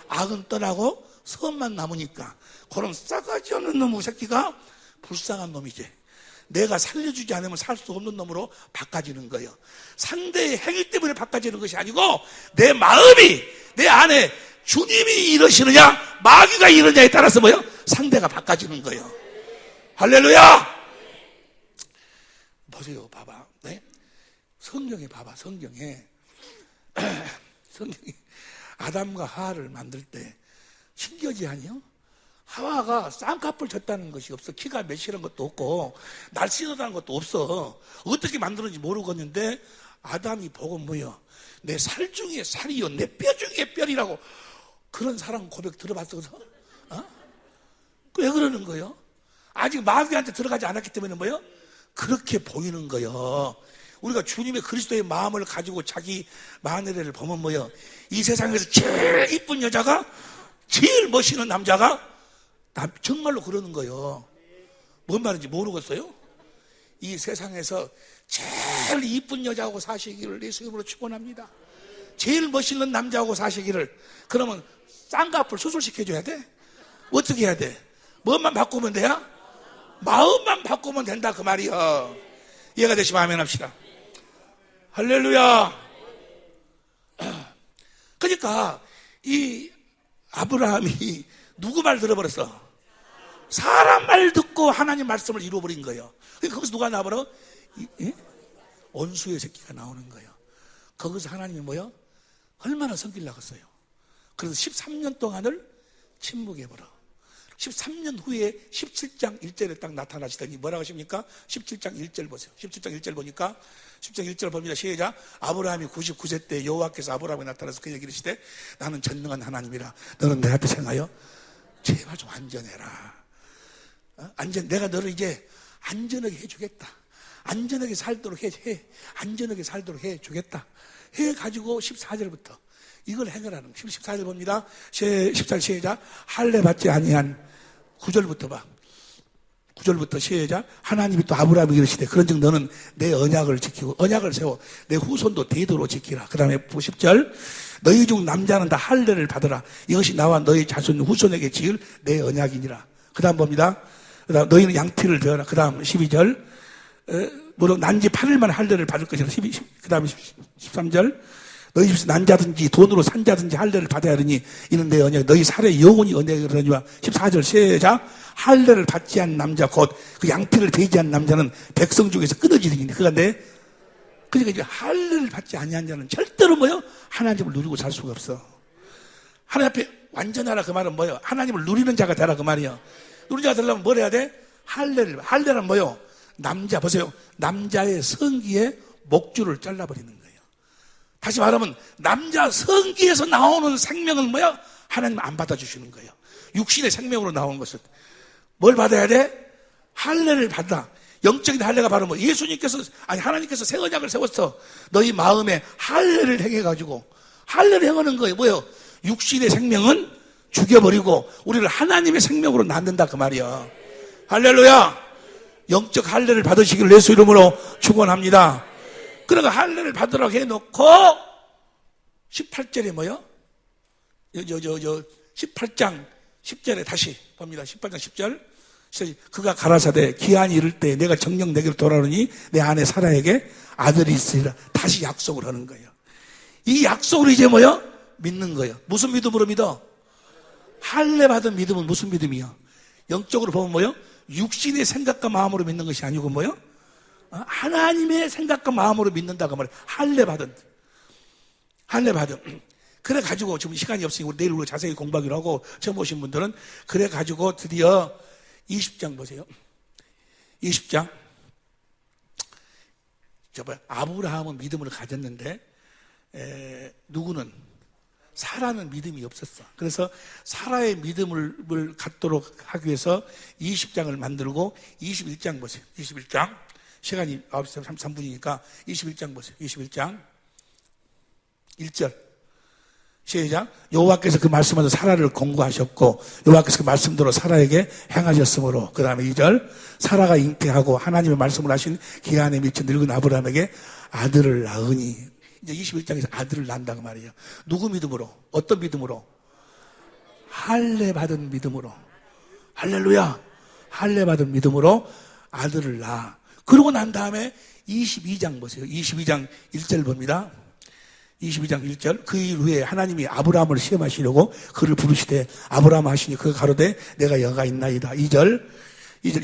악은 떠나고 선만 남으니까 그런 싸가지 없는 놈의 새끼가 불쌍한 놈이지. 내가 살려주지 않으면 살 수 없는 놈으로 바꿔지는 거예요. 상대의 행위 때문에 바꿔지는 것이 아니고 내 마음이 내 안에 주님이 이러시느냐 마귀가 이러냐에 따라서 뭐요? 상대가 바꿔지는 거예요. 할렐루야! 보세요, 봐봐. 네? 성경에 봐봐, 성경에 아담과 하와를 만들 때 신기하지 아니요? 하와가 쌍꺼풀 졌다는 것이 없어. 키가 몇이라는 것도 없고 날씬하다는 것도 없어. 어떻게 만들었는지 모르겠는데 아담이 보고 뭐요? 내 살 중에 살이요, 내 뼈 중에 뼈이라고. 그런 사람 고백 들어봤어? 왜 그러는 거예요? 아직 마귀한테 들어가지 않았기 때문에 뭐요? 그렇게 보이는 거예요. 우리가 주님의 그리스도의 마음을 가지고 자기 마누라를 보면 뭐요? 이 세상에서 제일 이쁜 여자가 제일 멋있는 남자가 정말로 그러는 거예요. 뭔 말인지 모르겠어요? 이 세상에서 제일 이쁜 여자하고 사시기를 예수 이름으로 축원합니다. 제일 멋있는 남자하고 사시기를. 그러면 쌍꺼풀 수술시켜줘야 돼? 어떻게 해야 돼? 뭐만 바꾸면 돼요? 마음만 바꾸면 된다 그 말이요. 이해가 되시면 아멘 합시다. 할렐루야. 그러니까 이 아브라함이 누구 말 들어버렸어? 사람 말 듣고 하나님 말씀을 이루어버린 거예요. 그러니까 거기서 누가 나와버려? 원수의 새끼가 나오는 거예요. 거기서 하나님이 뭐요? 얼마나 성길 나갔어요. 그래서 13년 동안을 침묵해버려. 13년 후에 17장 1절에 딱 나타나시더니 뭐라고 하십니까? 17장 1절 보세요. 17장 1절 보니까 17장 1절 봅니다. 시작. 아브라함이 99세 때 여호와께서 아브라함에 나타나서 그 얘기를 하시되 나는 전능한 하나님이라 너는 내 앞에 생하여 제발 좀 안전해라. 내가 너를 이제 안전하게 해주겠다. 안전하게 살도록 안전하게 살도록 해주겠다. 해가지고 14절부터 이걸 행하라는 14절 봅니다. 14절 시작. 할례 받지 아니한 9절부터 봐. 9절부터 시작. 하나님이 또 아브라함에게 이르시되 그런즉 너는 내 언약을 지키고 언약을 세워 내 후손도 대도로 지키라. 그 다음에 10절 너희 중 남자는 다 할례를 받으라. 이것이 나와 너희 자손 후손에게 지을 내 언약이니라. 그 다음 봅니다. 그 다음 너희는 양피를 베어라. 그 다음 12절 무릇 난지 8일만 할례를 받을 것이라. 그 다음 13절 너희 집에서 난 자든지 돈으로 산 자든지 할례를 받아야 하느니 이는 내 언약 너희 살에 영원히 언약이 그러니와 14절 시작. 할례를 받지 않은 남자 곧 그 양피를 베지 않은 남자는 백성 중에서 끊어지리니 그러니까 이제 할례를 받지 아니한 자는 절대로 뭐요? 하나님을 누리고 살 수가 없어. 하나님 앞에 완전하라 그 말은 뭐요? 하나님을 누리는 자가 되라 그 말이요. 누리는 자가 되려면 뭘 해야 돼? 할례는 뭐요? 남자 보세요. 남자의 성기에 목줄을 잘라버리는 거예요. 다시 말하면 남자 성기에서 나오는 생명은 뭐야? 하나님 안 받아주시는 거예요. 육신의 생명으로 나오는 것을 뭘 받아야 돼? 할례를 받아. 영적인 할례가 바로 뭐 하나님께서 새 언약을 세웠어. 너희 마음에 할례를 행해가지고 할례를 행하는 거예요. 뭐예요? 육신의 생명은 죽여버리고 우리를 하나님의 생명으로 낳는다 그 말이야. 할렐루야. 영적 할례를 받으시기를 예수 이름으로 축원합니다. 그러니까 할례를 받으라고 해놓고 18절에 뭐요? 18장 10절에 다시 봅니다. 18장 10절 그가 가라사대 기한이 이를 때 내가 정녕 내게로 돌아오니 내 아내 사라에게 아들이 있으리라. 다시 약속을 하는 거예요. 이 약속을 이제 뭐요? 믿는 거예요. 무슨 믿음으로 믿어? 할례 받은 믿음은 무슨 믿음이요? 영적으로 보면 뭐요? 육신의 생각과 마음으로 믿는 것이 아니고 뭐요? 하나님의 생각과 마음으로 믿는다고 말해요. 할례 받은. 그래가지고 지금 시간이 없으니 우리 내일 자세히 공부하기로 하고 처음 오신 분들은 그래가지고 드디어 20장 보세요. 20장. 아브라함은 믿음을 가졌는데 누구는 사라는 믿음이 없었어. 그래서 사라의 믿음을 갖도록 하기 위해서 20장을 만들고 21장 보세요. 21장. 시간이 9시 33분이니까 21장 보세요. 21장. 1절 시작. 여호와께서 그 말씀으로 사라를 공고하셨고 여호와께서 그 말씀대로 사라에게 행하셨으므로. 그 다음에 2절 사라가 잉태하고 하나님의 말씀을 하신 기한에 미친 늙은 아브라함에게 아들을 낳으니. 이제 21장에서 아들을 낳는다 그 말이에요. 누구 믿음으로? 어떤 믿음으로? 할례 받은 믿음으로. 할렐루야. 할례 받은 믿음으로 아들을 낳아. 그러고 난 다음에 22장 보세요. 22장 1절 봅니다. 22장 1절. 그 일 후에 하나님이 아브라함을 시험하시려고 그를 부르시되 아브라함 하시니 그가 가로되 내가 여가 있나이다. 2절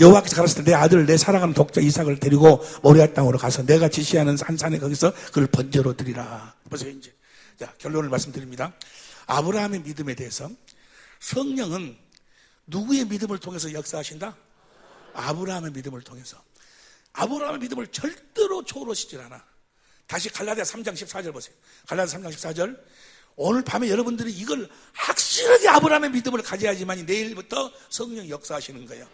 여호와께서 가라사대 내 아들을 내 사랑하는 독자 이삭을 데리고 모리아 땅으로 가서 내가 지시하는 한 산에 거기서 그를 번제로 드리라. 보세요. 이제 자, 결론을 말씀드립니다. 아브라함의 믿음에 대해서 성령은 누구의 믿음을 통해서 역사하신다? 아브라함의 믿음을 통해서. 아브라함의 믿음을 절대로 초월하시질 않아. 다시 갈라디아 3장 14절 보세요. 갈라디아 3장 14절. 오늘 밤에 여러분들이 이걸 확실하게 아브라함의 믿음을 가져야지만 내일부터 성령이 역사하시는 거예요.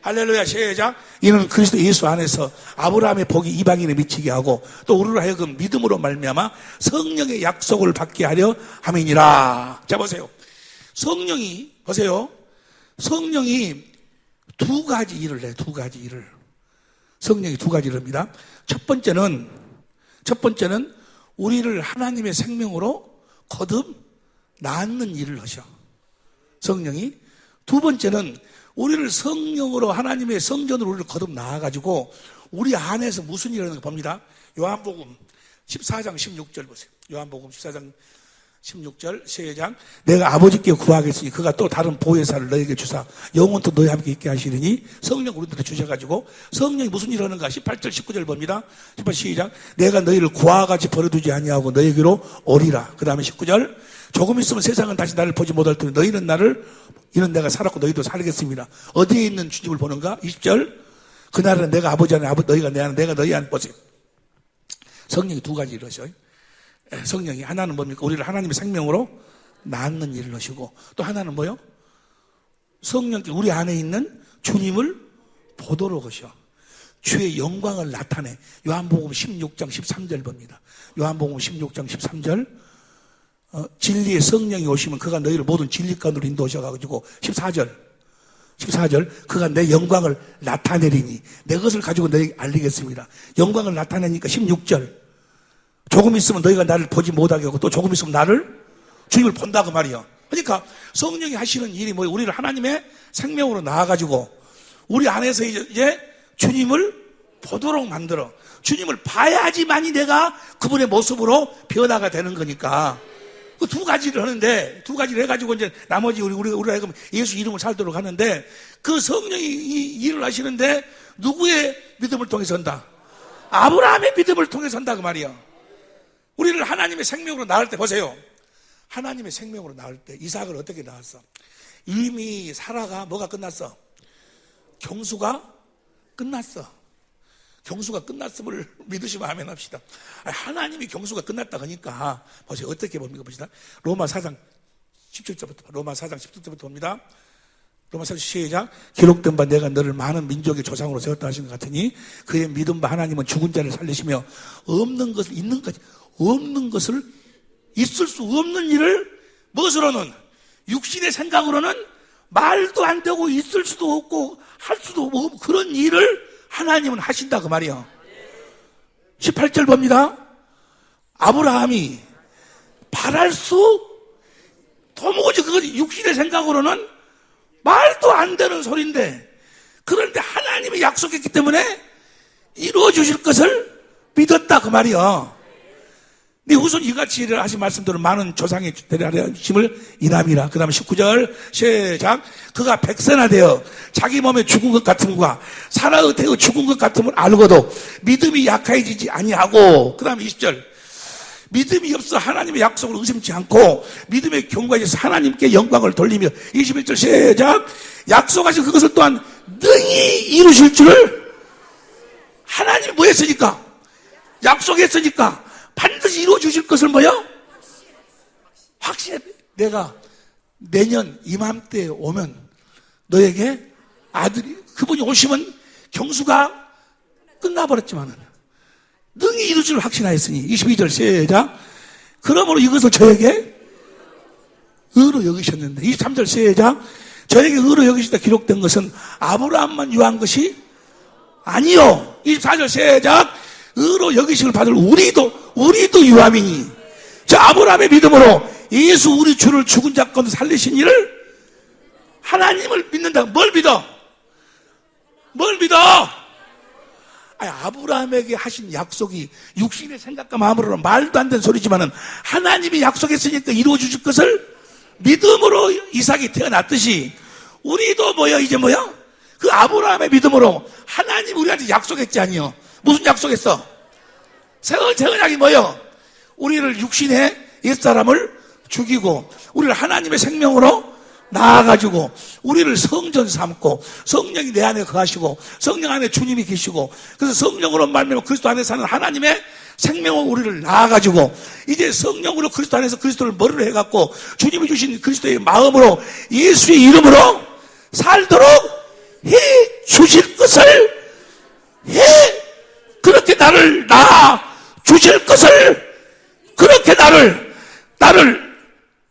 할렐루야. 시작. 이는 그리스도 예수 안에서 아브라함의 복이 이방인에 미치게 하고 또 우리로 하여금 믿음으로 말미암아 성령의 약속을 받게 하려 함이니라. 자 보세요. 성령이 보세요. 성령이 두 가지 일을 해. 두 가지 일을. 성령이 두 가지 일을 합니다. 첫 번째는 우리를 하나님의 생명으로 거듭 낳는 일을 하셔. 성령이. 두 번째는 우리를 성령으로 하나님의 성전으로 우리를 거듭 낳아가지고 우리 안에서 무슨 일을 하는 거 봅니다. 요한복음 14장 16절 보세요. 요한복음 14장 16절 시작. 내가 아버지께 구하겠으니 그가 또 다른 보혜사를 너에게 주사 영원토 너희 함께 있게 하시리니. 성령 우리들한테 주셔가지고 성령이 무슨 일을 하는가. 18절 19절 봅니다. 18 시작. 내가 너희를 고아와 같이 버려두지 아니하고 너에게로 오리라. 그 다음에 19절 조금 있으면 세상은 다시 나를 보지 못할 테니 너희는 나를 이는 내가 살았고 너희도 살겠습니다. 어디에 있는 주님을 보는가. 20절 그날은 내가 아버지 안에 너희가 내 안에 내가 너희 안에. 보세요. 성령이 두 가지 일을 하셔. 성령이 하나는 뭡니까? 우리를 하나님의 생명으로 낳는 일을 하시고 또 하나는 뭐요? 성령께 우리 안에 있는 주님을 보도록 하셔. 주의 영광을 나타내. 요한복음 16장 13절 봅니다. 요한복음 16장 13절 진리의 성령이 오시면 그가 너희를 모든 진리 가운데로 인도하셔가지고 14절 그가 내 영광을 나타내리니 내 것을 가지고 너희에게 알리겠습니다. 영광을 나타내니까 16절 조금 있으면 너희가 나를 보지 못하게 하고 또 조금 있으면 나를 주님을 본다고 말이야. 그러니까 성령이 하시는 일이 뭐예요? 우리를 하나님의 생명으로 낳아가지고 우리 안에서 이제 주님을 보도록 만들어. 주님을 봐야지만이 내가 그분의 모습으로 변화가 되는 거니까. 그 두 가지를 하는데, 두 가지를 해가지고 이제 나머지 우리가 예수 이름을 살도록 하는데, 그 성령이 이 일을 하시는데, 누구의 믿음을 통해서 한다? 아브라함의 믿음을 통해서 한다, 그 말이야. 우리를 하나님의 생명으로 낳을 때, 보세요. 하나님의 생명으로 낳을 때, 이삭을 어떻게 낳았어? 이미 사라가 뭐가 끝났어? 경수가 끝났어. 경수가 끝났음을 믿으시면 아멘 합시다. 하나님이 경수가 끝났다 하니까 보세요. 어떻게 봅니까? 봅시다. 로마 4장 17절부터 봅니다. 로마 4장 시작. 기록된 바 내가 너를 많은 민족의 조상으로 세웠다 하신 것 같으니 그의 믿음 바 하나님은 죽은 자를 살리시며 없는 것을 있는 것까지 없는 것을 있을 수 없는 일을 무엇으로는 육신의 생각으로는 말도 안 되고 있을 수도 없고 할 수도 없고 그런 일을 하나님은 하신다 그 말이요. 18절 봅니다. 아브라함이 바랄 수 도무지 그건 육신의 생각으로는 말도 안 되는 소리인데 그런데 하나님이 약속했기 때문에 이루어 주실 것을 믿었다 그 말이요. 네 우선 이같이 일을 하신 말씀대로 많은 조상의 대리하심을 인함이라. 그 다음에 19절 시작. 그가 백선화되어 자기 몸에 죽은 것 같음과 살아의 태어 죽은 것 같음을 알고도 믿음이 약해지지 아니하고. 그 다음에 20절 믿음이 없어 하나님의 약속을 의심치 않고 믿음의 경과에서 하나님께 영광을 돌리며. 21절 시작. 약속하신 그것을 또한 능히 이루실 줄을 하나님이 뭐 했으니까? 약속했으니까 반드시 이루어 주실 것을 뭐요? 확실해. 내가 내년 이맘때에 오면 너에게 아들이 그분이 오시면 경수가 끝나버렸지만은 능히 이룰 줄 확신하였으니. 22절 시작. 그러므로 이것을 저에게 의로 여기셨는데 23절 시작. 저에게 의로 여기시다 기록된 것은 아브라함만 유한 것이 아니요. 24절 시작. 의로 여기심을 받을 우리도 유함이니. 저 아브라함의 믿음으로 예수 우리 주를 죽은 자 가운데 살리신 이를 하나님을 믿는다. 뭘 믿어? 뭘 믿어? 아니, 아브라함에게 하신 약속이 육신의 생각과 마음으로는 말도 안 되는 소리지만은 하나님이 약속했으니까 이루어 주실 것을 믿음으로 이삭이 태어났듯이 우리도 이제 그 아브라함의 믿음으로 하나님 우리한테 약속했지 아니요. 무슨 약속했어? 새 언약이 우리를 육신의 옛사람을 죽이고 우리를 하나님의 생명으로 나아가지고 우리를 성전 삼고 성령이 내 안에 거하시고 성령 안에 주님이 계시고 그래서 성령으로 말미암아 그리스도 안에 사는 하나님의 생명으로 우리를 나아가지고 이제 성령으로 그리스도 안에서 그리스도를 머리로 해갖고 주님이 주신 그리스도의 마음으로 예수의 이름으로 살도록 해 주실 것을 그렇게 나를 낳아 주실 것을 그렇게 나를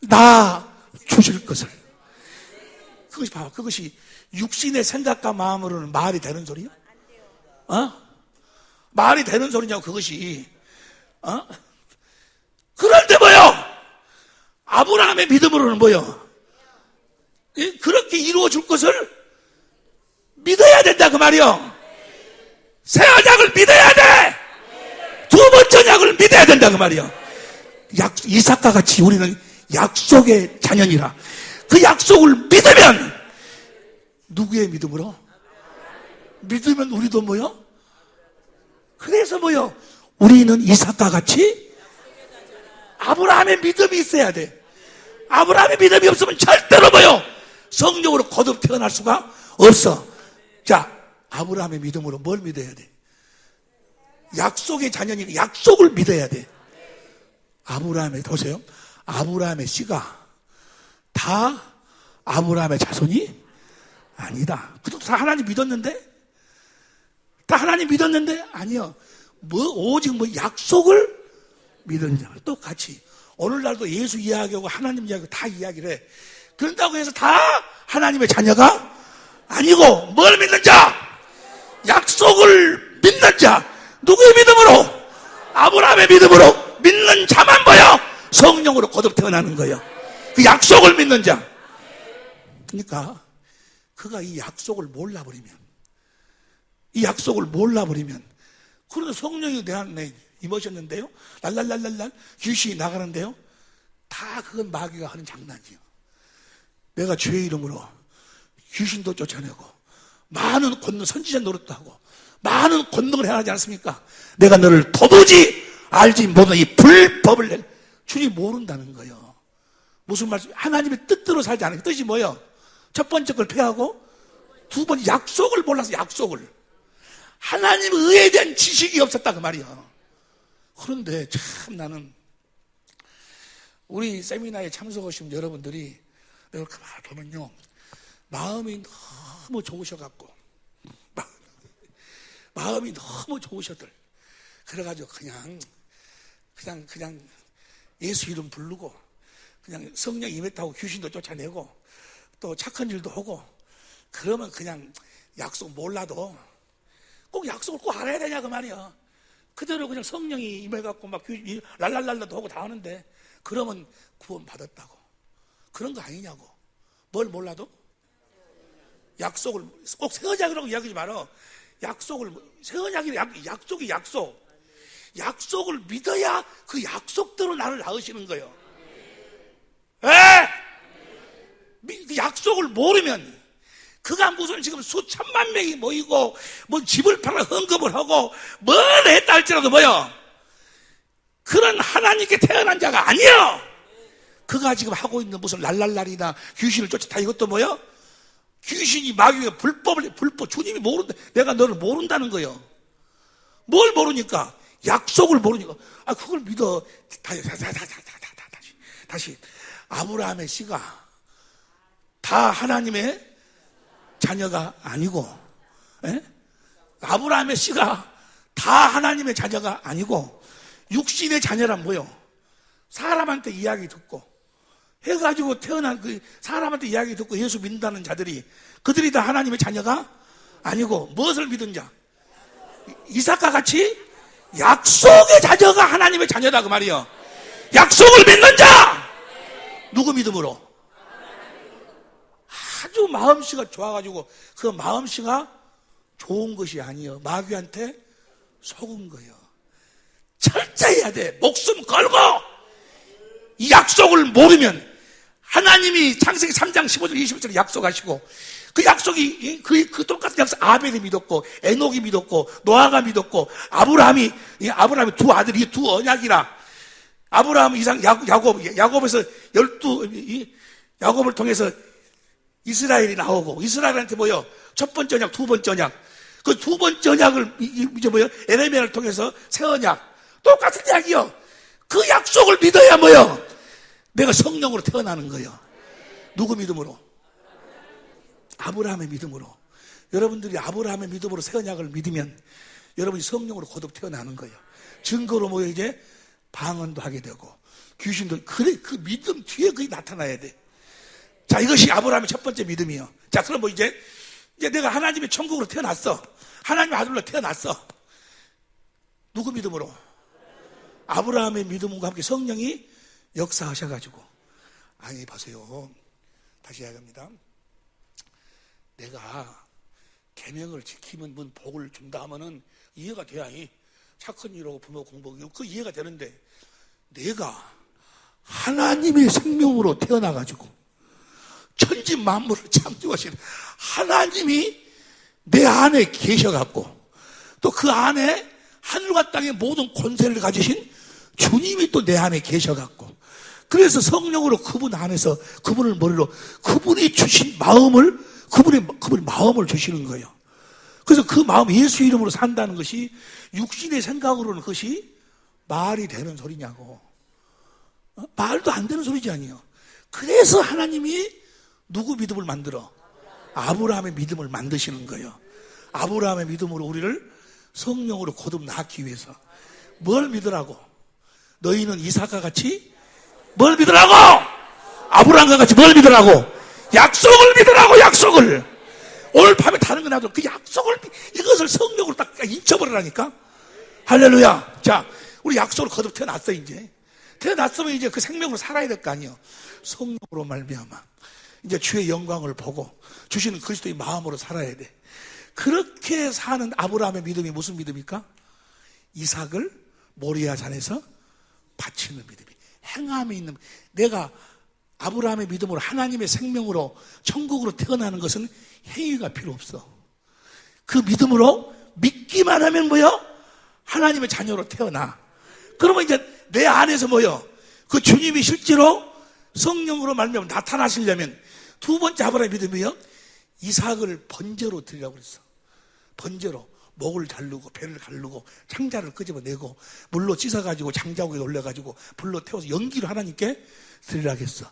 낳아 주실 것을 그것이 육신의 생각과 마음으로는 말이 되는 소리야? 말이 되는 소리냐고 그것이. 그런데 아브라함의 믿음으로는 그렇게 이루어 줄 것을 믿어야 된다 그 말이요. 새 언약을 믿어야 돼. 두 번째 언약을 믿어야 된다 그 말이요. 이삭과 같이 우리는 약속의 자녀니라. 그 약속을 믿으면 누구의 믿음으로? 믿으면 우리도 그래서 우리는 이삭과 같이 아브라함의 믿음이 있어야 돼. 아브라함의 믿음이 없으면 절대로 성령으로 거듭 태어날 수가 없어. 자, 아브라함의 믿음으로 뭘 믿어야 돼? 약속의 자녀니까 약속을 믿어야 돼. 보세요. 아브라함의 씨가 다 아브라함의 자손이 아니다. 그것도 다 하나님 믿었는데? 다 하나님 믿었는데? 아니요. 오직 약속을 믿은 자. 똑같이. 오늘날도 예수 이야기하고 하나님 이야기하고 다 이야기를 해. 그런다고 해서 다 하나님의 자녀가 아니고, 뭘 믿는 자? 약속을 믿는 자. 누구의 믿음으로? 아브라함의 믿음으로 믿는 자만 성령으로 거듭 태어나는 거예요. 그 약속을 믿는 자. 그러니까 그가 이 약속을 몰라버리면 그런데 성령이 내 안에 임하셨는데요 랄랄랄랄랄 귀신이 나가는데요 다 그건 마귀가 하는 장난이에요. 내가 주의 이름으로 귀신도 쫓아내고 많은 권능 선지자 노릇도 하고 많은 권능을 행하지 않습니까? 내가 너를 도무지 알지 못하는 이 불법을 주님 모른다는 거예요. 무슨 말씀? 하나님의 뜻대로 살지 않은 뜻이 첫 번째 걸 폐하고 두 번째 약속을 몰라서 약속을 하나님의 의에 대한 지식이 없었다 그 말이야. 그런데 참 나는 우리 세미나에 참석하신 여러분들이 내가 가만히 보면요 마음이 너무 좋으셔갖고 마음이 너무 좋으셔들 그래가지고 그냥 예수 이름 부르고 그냥 성령 임했다고 귀신도 쫓아내고 또 착한 일도 하고 그러면 그냥 약속 몰라도 꼭 약속을 꼭 알아야 되냐 그 말이야. 그대로 그냥 성령이 임해갖고 막 랄랄랄라도 하고 다 하는데 그러면 구원 받았다고. 그런 거 아니냐고. 뭘 몰라도? 약속을 꼭 새 언약이라고 이야기하지 마라. 약속을 새 언약이 약속이 약속을 믿어야 그 약속대로 나를 낳으시는 거예요. 그 약속을 모르면 그가 무슨 지금 수천만 명이 모이고 집을 팔아 헌금을 하고 뭘 했다 할지라도 그런 하나님께 태어난 자가 아니에요. 그가 지금 하고 있는 무슨 랄랄랄이나 귀신을 쫓아 이것도 귀신이 마귀가 불법 주님이 모른다. 내가 너를 모른다는 거예요. 뭘 모르니까? 약속을 모르니까. 그걸 믿어. 다시. 아브라함의 씨가 다 하나님의 자녀가 아니고, 아브라함의 씨가 다 하나님의 자녀가 아니고, 육신의 자녀란 뭐요? 사람한테 이야기 듣고 해가지고 태어난 그 사람한테 이야기 듣고 예수 믿는다는 자들이 그들이 다 하나님의 자녀가 아니고 무엇을 믿은 자? 이삭과 같이 약속의 자녀가 하나님의 자녀다 그 말이요. 약속을 믿는 자! 누구 믿음으로? 아주 마음씨가 좋아가지고 그 마음씨가 좋은 것이 아니요. 마귀한테 속은 거예요. 철저히 해야 돼. 목숨 걸고 이 약속을 모르면 하나님이 창세기 3장 15절 20절에 약속하시고 그 약속이 그 똑같은 약속 아벨이 믿었고 에녹이 믿었고 노아가 믿었고 아브라함이 두 아들이 두 언약이라 아브라함 이상 야곱에서 야곱을 통해서 이스라엘이 나오고 이스라엘한테 뭐요? 첫 번째 언약, 두 번째 언약. 그 두 번째 언약을 이제 뭐요? 에레미야를 통해서 새 언약. 똑같은 이야기요. 그 약속을 믿어야 뭐요? 내가 성령으로 태어나는 거예요. 누구 믿음으로? 아브라함의 믿음으로. 여러분들이 아브라함의 믿음으로 새 언약을 믿으면 여러분이 성령으로 거듭 태어나는 거예요. 증거로 뭐요? 이제 방언도 하게 되고 귀신도 그래 그 믿음 뒤에 그게 나타나야 돼. 자, 이것이 아브라함의 첫 번째 믿음이요. 자, 그럼 뭐 이제 내가 하나님의 천국으로 태어났어. 하나님의 아들로 태어났어. 누구 믿음으로? 아브라함의 믿음과 함께 성령이 역사하셔가지고. 아니, 보세요. 다시 이야기합니다. 내가 계명을 지키면 뭔 복을 준다 하면은 이해가 돼야 착한 일하고 부모 공복이고 그 이해가 되는데 내가 하나님의 생명으로 태어나가지고 천지 만물을 창조하신 하나님이 내 안에 계셔갖고 또 그 안에 하늘과 땅의 모든 권세를 가지신 주님이 또 내 안에 계셔갖고 그래서 성령으로 그분 안에서 그분을 머리로 그분이 주신 마음을 그분의 마음을 주시는 거예요. 그래서 그 마음 예수 이름으로 산다는 것이 육신의 생각으로는 그것이 말이 되는 소리냐고. 말도 안 되는 소리지 아니에요. 그래서 하나님이 누구 믿음을 만들어? 아브라함의 믿음을 만드시는 거예요. 아브라함의 믿음으로 우리를 성령으로 거듭 낳기 위해서. 뭘 믿으라고? 너희는 이삭과 같이 뭘 믿으라고? 아브라함과 같이 뭘 믿으라고? 약속을 믿으라고. 약속을. 오늘 밤에 다른 거 놔도 그 약속을 이것을 성령으로 딱 잊혀버리라니까. 할렐루야. 자, 우리 약속으로 거듭 태어났어. 이제 태어났으면 이제 그 생명으로 살아야 될 거 아니에요. 성령으로 말미암아 이제 주의 영광을 보고 주시는 그리스도의 마음으로 살아야 돼. 그렇게 사는 아브라함의 믿음이 무슨 믿음입니까? 이삭을 모리아 산에서 바치는 믿음이. 행함이 있는. 내가 아브라함의 믿음으로 하나님의 생명으로 천국으로 태어나는 것은 행위가 필요 없어. 그 믿음으로 믿기만 하면 뭐요? 하나님의 자녀로 태어나. 그러면 이제 내 안에서 뭐요? 그 주님이 실제로 성령으로 말미암아 나타나시려면 두 번째 아브라함의 믿음이요? 이삭을 번제로 드리라고 그랬어. 번제로 목을 자르고 배를 가르고 창자를 끄집어내고 물로 씻어가지고 장자국에 올려가지고 불로 태워서 연기로 하나님께 드리라고 했어.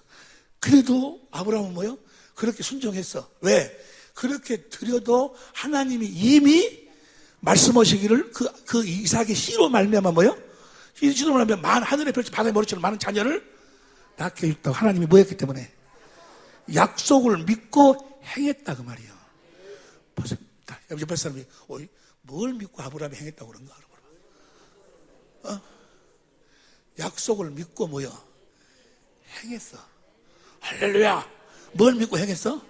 그래도 아브라함은 뭐요? 그렇게 순종했어. 왜? 그렇게 드려도 하나님이 이미 말씀하시기를 그 이삭의 씨로 말미암아 뭐요? 씨로 말미암아 하늘의 별빛 바다의 머리처럼 많은 자녀를 낳게 했다고 하나님이 뭐 했기 때문에 약속을 믿고 행했다 그 말이에요. 보세요. 옆에 사람이 뭘 믿고 아브라함이 행했다고 그런가? 약속을 믿고 뭐요? 행했어. 할렐루야. 뭘 믿고 행했어?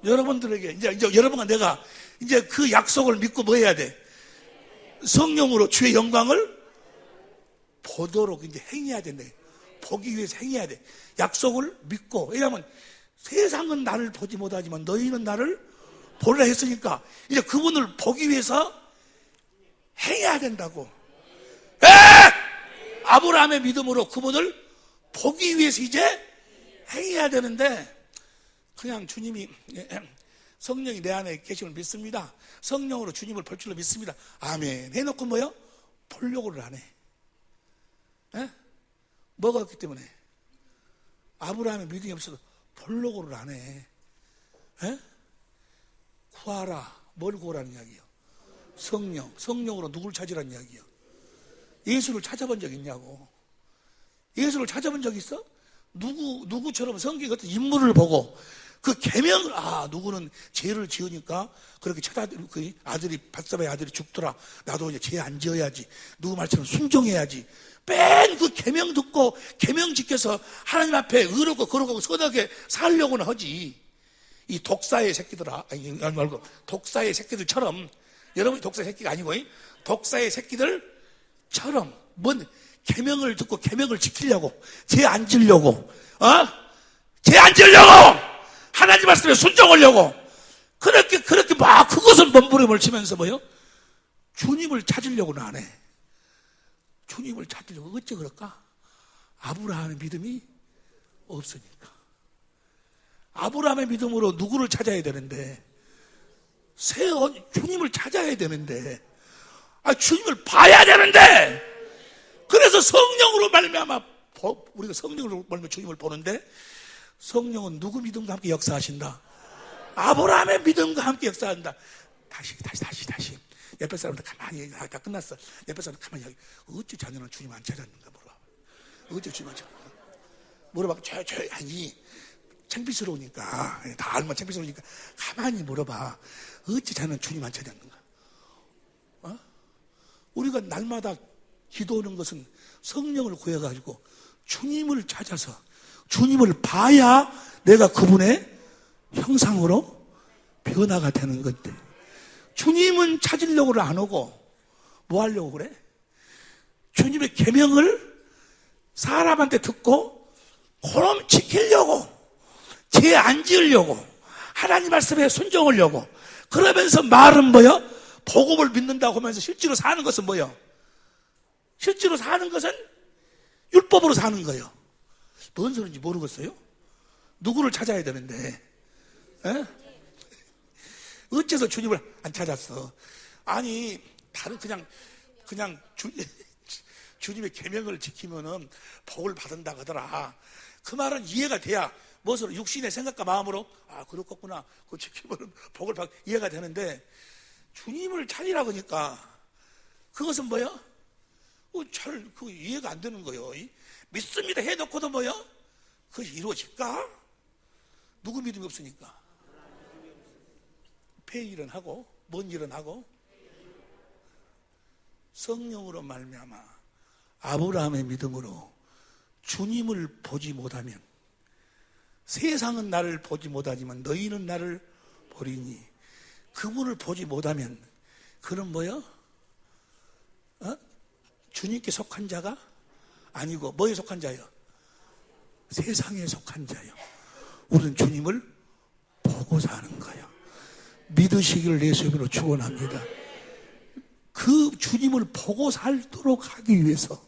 여러분들에게 이제 여러분과 내가 이제 그 약속을 믿고 뭐 해야 돼? 성령으로 주의 영광을 보도록 이제 행해야 된대. 보기 위해서 행해야 돼. 약속을 믿고. 왜냐하면 세상은 나를 보지 못하지만 너희는 나를 보리라 했으니까 이제 그분을 보기 위해서 행해야 된다고. 아브라함의 믿음으로 그분을 보기 위해서 이제 행해야 되는데 그냥 주님이 성령이 내 안에 계심을 믿습니다. 성령으로 주님을 볼 줄로 믿습니다. 아멘 해놓고 뭐요? 보려고를 안 해. 뭐가 없기 때문에 아브라함의 믿음이 없어도 보려고를 안 해. 구하라. 뭘 구하라는 이야기예요? 성령으로 누구를 찾으라는 이야기예요? 예수를 찾아본 적 있냐고. 예수를 찾아본 적 있어? 누구처럼 성경의 어떤 인물을 보고 그 계명을, 누구는 죄를 지으니까 그렇게 그 아들이, 밧사바의 아들이 죽더라. 나도 이제 죄 안 지어야지. 누구 말처럼 순종해야지. 맨 그 계명 듣고 계명 지켜서 하나님 앞에 의롭고 거룩하고 선하게 살려고는 하지. 이 독사의 새끼들아, 아니 말고 독사의 새끼들처럼, 여러분이 독사의 새끼가 아니고 독사의 새끼들처럼 뭔 계명을 듣고 계명을 지키려고, 죄 안 지으려고, 죄 안 지으려고, 하나님 말씀에 순종하려고 그렇게 막 그것을 몸부림을 치면서 뭐요? 주님을 찾으려고는 안 해. 주님을 찾으려고. 어째 그럴까? 아브라함의 믿음이 없으니까. 아브라함의 믿음으로 누구를 찾아야 되는데, 주님을 찾아야 되는데, 주님을 봐야 되는데, 그래서 성령으로 말미암아 우리가 성령으로 말미암아 주님을 보는데, 성령은 누구 믿음과 함께 역사하신다? 아브라함의 믿음과 함께 역사한다. 다시. 옆에 사람들 가만히, 다 끝났어. 옆에 사람들 가만히, 어찌 자네는 주님 안 찾았는가 물어봐. 어찌 주님 안 찾았는가 물어봐. 아니, 창피스러우니까, 다 알면 창피스러우니까 가만히 물어봐. 어찌 자네는 주님 안 찾았는가? 우리가 날마다 기도하는 것은 성령을 구해가지고 주님을 찾아서 주님을 봐야 내가 그분의 형상으로 변화가 되는 건데, 주님은 찾으려고 안 오고 뭐 하려고 그래? 주님의 계명을 사람한테 듣고 그럼 지키려고, 죄 안 지으려고, 하나님 말씀에 순종하려고, 그러면서 말은 뭐요? 복음을 믿는다고 하면서 실제로 사는 것은 뭐요? 실제로 사는 것은 율법으로 사는 거예요. 뭔 소리인지 모르겠어요? 누구를 찾아야 되는데, 어째서 주님을 안 찾았어? 아니, 다른 그냥 주님의 계명을 지키면은 복을 받는다 하더라. 그 말은 이해가 돼야, 무엇으로? 육신의 생각과 마음으로, 그렇겠구나, 그거 지키면은 복을 이해가 되는데, 주님을 찾으라고 하니까 그것은 뭐야? 그 이해가 안 되는 거예요. 믿습니다 해놓고도 뭐야? 그것이 이루어질까? 누구 믿음이 없으니까. 폐일은 하고, 뭔 일은 하고, 성령으로 말미암아 아브라함의 믿음으로 주님을 보지 못하면, 세상은 나를 보지 못하지만 너희는 나를 보리니, 그분을 보지 못하면 그는 뭐요? 주님께 속한 자가 아니고 뭐에 속한 자요? 세상에 속한 자요. 우리는 주님을 보고 사는 거예요. 믿으시기를 예수 이름으로 축원합니다. 그 주님을 보고 살도록 하기 위해서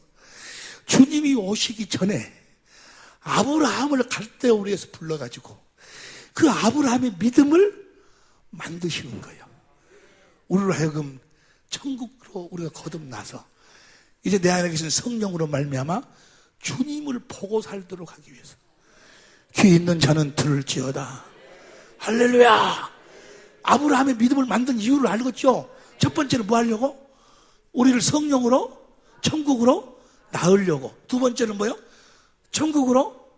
주님이 오시기 전에 아브라함을 갈대우를 위해서 불러가지고 그 아브라함의 믿음을 만드시는 거예요. 우리로 하여금 천국으로 우리가 거듭나서 이제 내 안에 계신 성령으로 말미암아 주님을 보고 살도록 하기 위해서, 귀 있는 자는 들을지어다. 할렐루야. 아브라함의 믿음을 만든 이유를 알겠죠? 첫 번째는 뭐 하려고? 우리를 성령으로 천국으로 낳으려고. 두 번째는 뭐요? 천국으로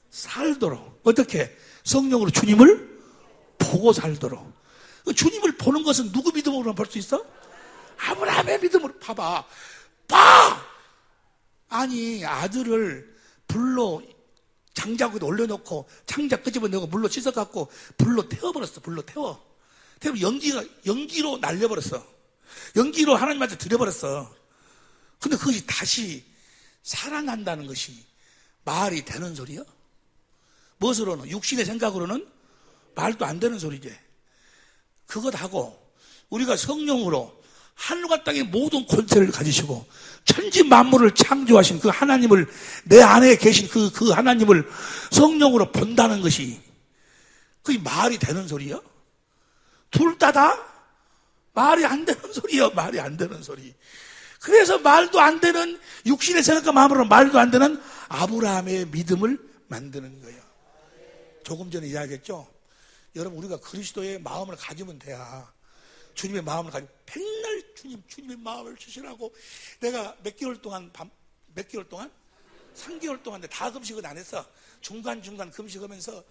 살도록. 어떻게? 성령으로 주님을 보고 살도록. 주님을 보는 것은 누구 믿음으로만 볼 수 있어? 아브라함의 믿음으로. 봐봐. 아니, 아들을 불로 장작에다 올려놓고 장작 끄집어내고 물로 씻어갖고 불로 태워버렸어. 불로 태워. 연기로 날려버렸어. 연기로 하나님한테 드려버렸어. 근데 그것이 다시 살아난다는 것이 말이 되는 소리야? 무엇으로는? 육신의 생각으로는 말도 안 되는 소리지. 그것하고 우리가 성령으로 하늘과 땅의 모든 권세를 가지시고 천지 만물을 창조하신 그 하나님을, 내 안에 계신 그 하나님을 성령으로 본다는 것이 그게 말이 되는 소리야? 둘 다 말이 안 되는 소리야. 말이 안 되는 소리. 그래서 말도 안 되는, 육신의 생각과 마음으로 말도 안 되는 아브라함의 믿음을 만드는 거예요. 조금 전에 이야기했죠? 여러분, 우리가 그리스도의 마음을 가지면 돼야, 주님의 마음을 가지고 주님의 마음을 주시라고 내가 몇 개월 동안 3개월 동안 다 금식은 안 했어. 중간중간 금식하면서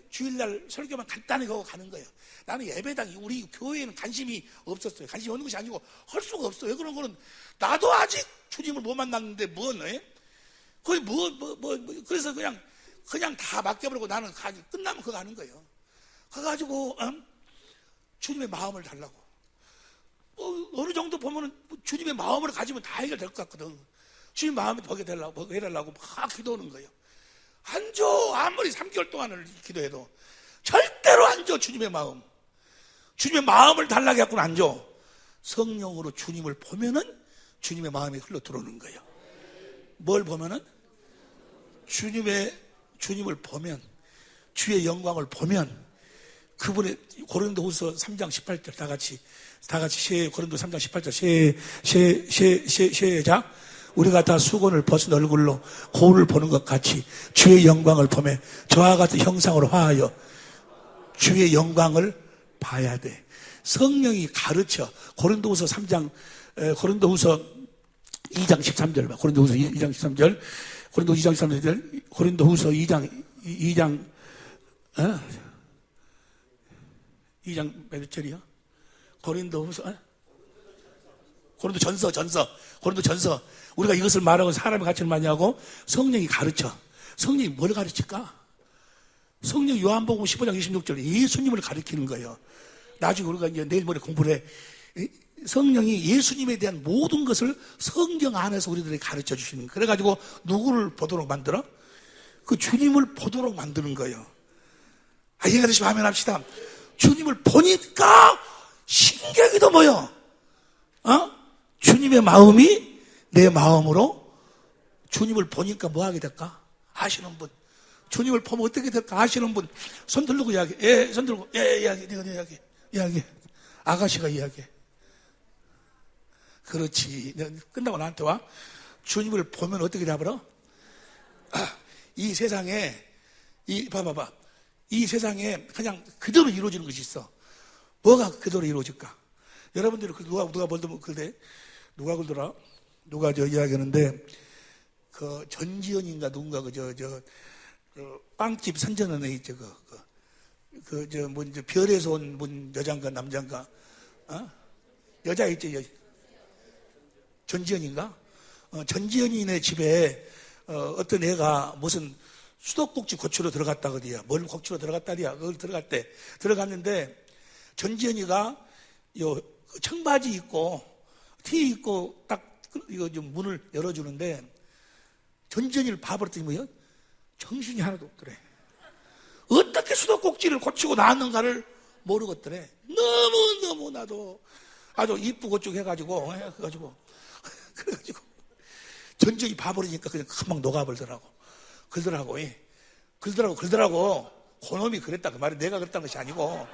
주일날 설교만 간단히 하고 가는 거예요. 나는 예배당, 우리 교회에는 관심이 없었어요. 관심이 없는 것이 아니고 할 수가 없어요. 왜 그런 거는 나도 아직 주님을 못 만났는데 거의 그래서 그냥 다 맡겨버리고 나는 끝나면 그거 하는 거예요. 그래가지고 주님의 마음을 달라고. 어느 정도 보면은 주님의 마음을 가지면 다 해결될 것 같거든. 주님 마음을 보게 해달라고 막 기도하는 거예요. 안 줘. 아무리 3개월 동안을 기도해도 절대로 안 줘. 주님의 마음. 주님의 마음을 달라고 해갖고는 안 줘. 성령으로 주님을 보면은 주님의 마음이 흘러 들어오는 거예요. 뭘 보면은? 주님을 보면, 주의 영광을 보면, 그분의 고린도후서 3장 18절 다 같이 고린도 3장 18절 시작. 우리가 다 수건을 벗은 얼굴로 거울을 보는 것 같이 주의 영광을 보며 저와 같은 형상으로 화하여 주의 영광을 봐야 돼. 성령이 가르쳐. 고린도후서 2장 13절 봐. 고린도후서 2장 13절. 고린도후서 2장 13절. 고린도후서 2장 몇 절이요? 고린도전서. 우리가 이것을 말하고 사람의 가치를 많이 하고 성령이 가르쳐. 성령이 뭘 가르칠까? 성령 요한복음 15장 26절 예수님을 가르치는 거예요. 나중에 우리가 이제 내일 모레 공부를 해. 성령이 예수님에 대한 모든 것을 성경 안에서 우리들에게 가르쳐 주시는 거예요. 그래가지고 누구를 보도록 만들어? 그 주님을 보도록 만드는 거예요. 이해가 되시면 아멘 합시다. 주님을 보니까 신경이도 뭐요? 주님의 마음이 내 마음으로. 주님을 보니까 뭐 하게 될까? 아시는 분. 주님을 보면 어떻게 될까? 아시는 분. 손 들고 이야기. 손 들고. 이야기. 내가 이야기. 아가씨가 이야기. 그렇지. 끝나고 나한테 와. 주님을 보면 어떻게 돼버려? 이 세상에, 봐봐. 이 세상에 그냥 그대로 이루어지는 것이 있어. 뭐가 그대로 이루어질까? 여러분들이 누가 그러대? 누가 그러더라? 누가 이야기하는데, 전지현인가 누군가 빵집 선전하는 애 있죠. 별에서 온 여잔가 남잔가, 여자 있죠. 전지현인가? 전지현이네 집에, 어떤 애가 무슨 수도꼭지 고치러 들어갔다 그러야. 뭘 고치러 들어갔다리야. 거기 들어갔는데 전지현이가 청바지 입고 티 입고 딱 이거 좀 문을 열어주는데 전지현이를 봐버렸더니 뭐요? 정신이 하나도 없더래. 어떻게 수도꼭지를 고치고 나왔는가를 모르겠더래. 너무 나도 아주 이쁘고 쭉 해가지고 그래가지고 전지현이 봐버리니까 그냥 금방 녹아버리더라고. 글더라고. 그놈이 그랬다. 그 말이 내가 그랬다는 것이 아니고,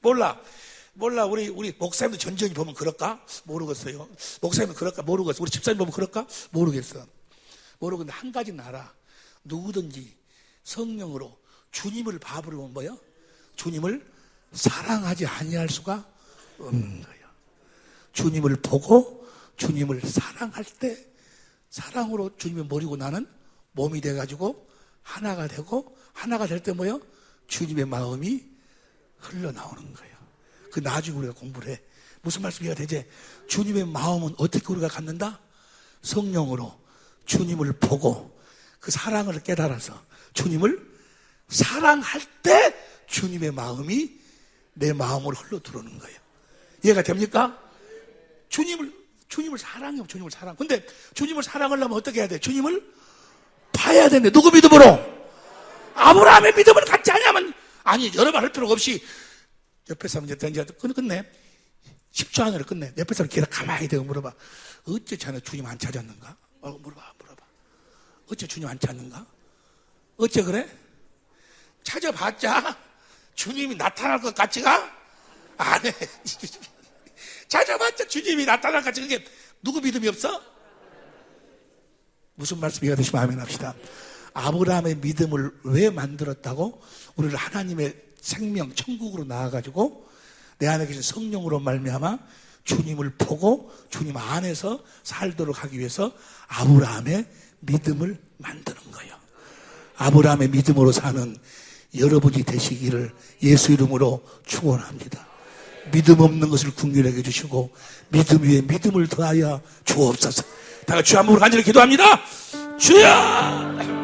몰라. 우리 목사님도 전지현이 보면 그럴까? 모르겠어요. 목사님은 그럴까? 모르겠어. 우리 집사님 보면 그럴까? 모르겠어. 모르겠는데 한 가지는 알아. 누구든지 성령으로 주님을 봐버리면 뭐요? 주님을 사랑하지 아니할 수가 없는 거예요. 주님을 보고 주님을 사랑할 때 사랑으로 주님을 버리고 나는 몸이 돼가지고 하나가 되고 하나가 될 때 뭐요? 주님의 마음이 흘러나오는 거예요. 그 나중에 우리가 공부를 해. 무슨 말씀이 되지? 주님의 마음은 어떻게 우리가 갖는다? 성령으로 주님을 보고 그 사랑을 깨달아서 주님을 사랑할 때 주님의 마음이 내 마음으로 흘러 들어오는 거예요. 이해가 됩니까? 주님을 사랑해요. 주님을 사랑. 근데 주님을 사랑하려면 어떻게 해야 돼? 주님을 봐야 되는데 누구 믿음으로? 아브라함의 믿음을 갖지 않으면 여러 말 할 필요가 없이 옆에 사람 이제 끝내. 10초 안으로 끝내. 옆에 사람 기다 가만히 대고 물어봐. 어째 자네 주님 안 찾았는가? 물어봐. 어째 주님 안 찾는가? 어째 그래? 찾아봤자 주님이 나타날 것 같지가? 안 해. 찾아봤자 주님이 나타날 것 같지. 그게 누구 믿음이 없어? 무슨 말씀 이해가 되시면 아멘 합시다. 아브라함의 믿음을 왜 만들었다고? 우리를 하나님의 생명 천국으로 나아가지고 내 안에 계신 성령으로 말미암아 주님을 보고 주님 안에서 살도록 하기 위해서 아브라함의 믿음을 만드는 거예요. 아브라함의 믿음으로 사는 여러분이 되시기를 예수 이름으로 축원합니다. 믿음 없는 것을 긍휼하게 해주시고 믿음 위에 믿음을 더하여 주옵소서. 다 같이 주 한 번으로 간절히 기도합니다. 주여!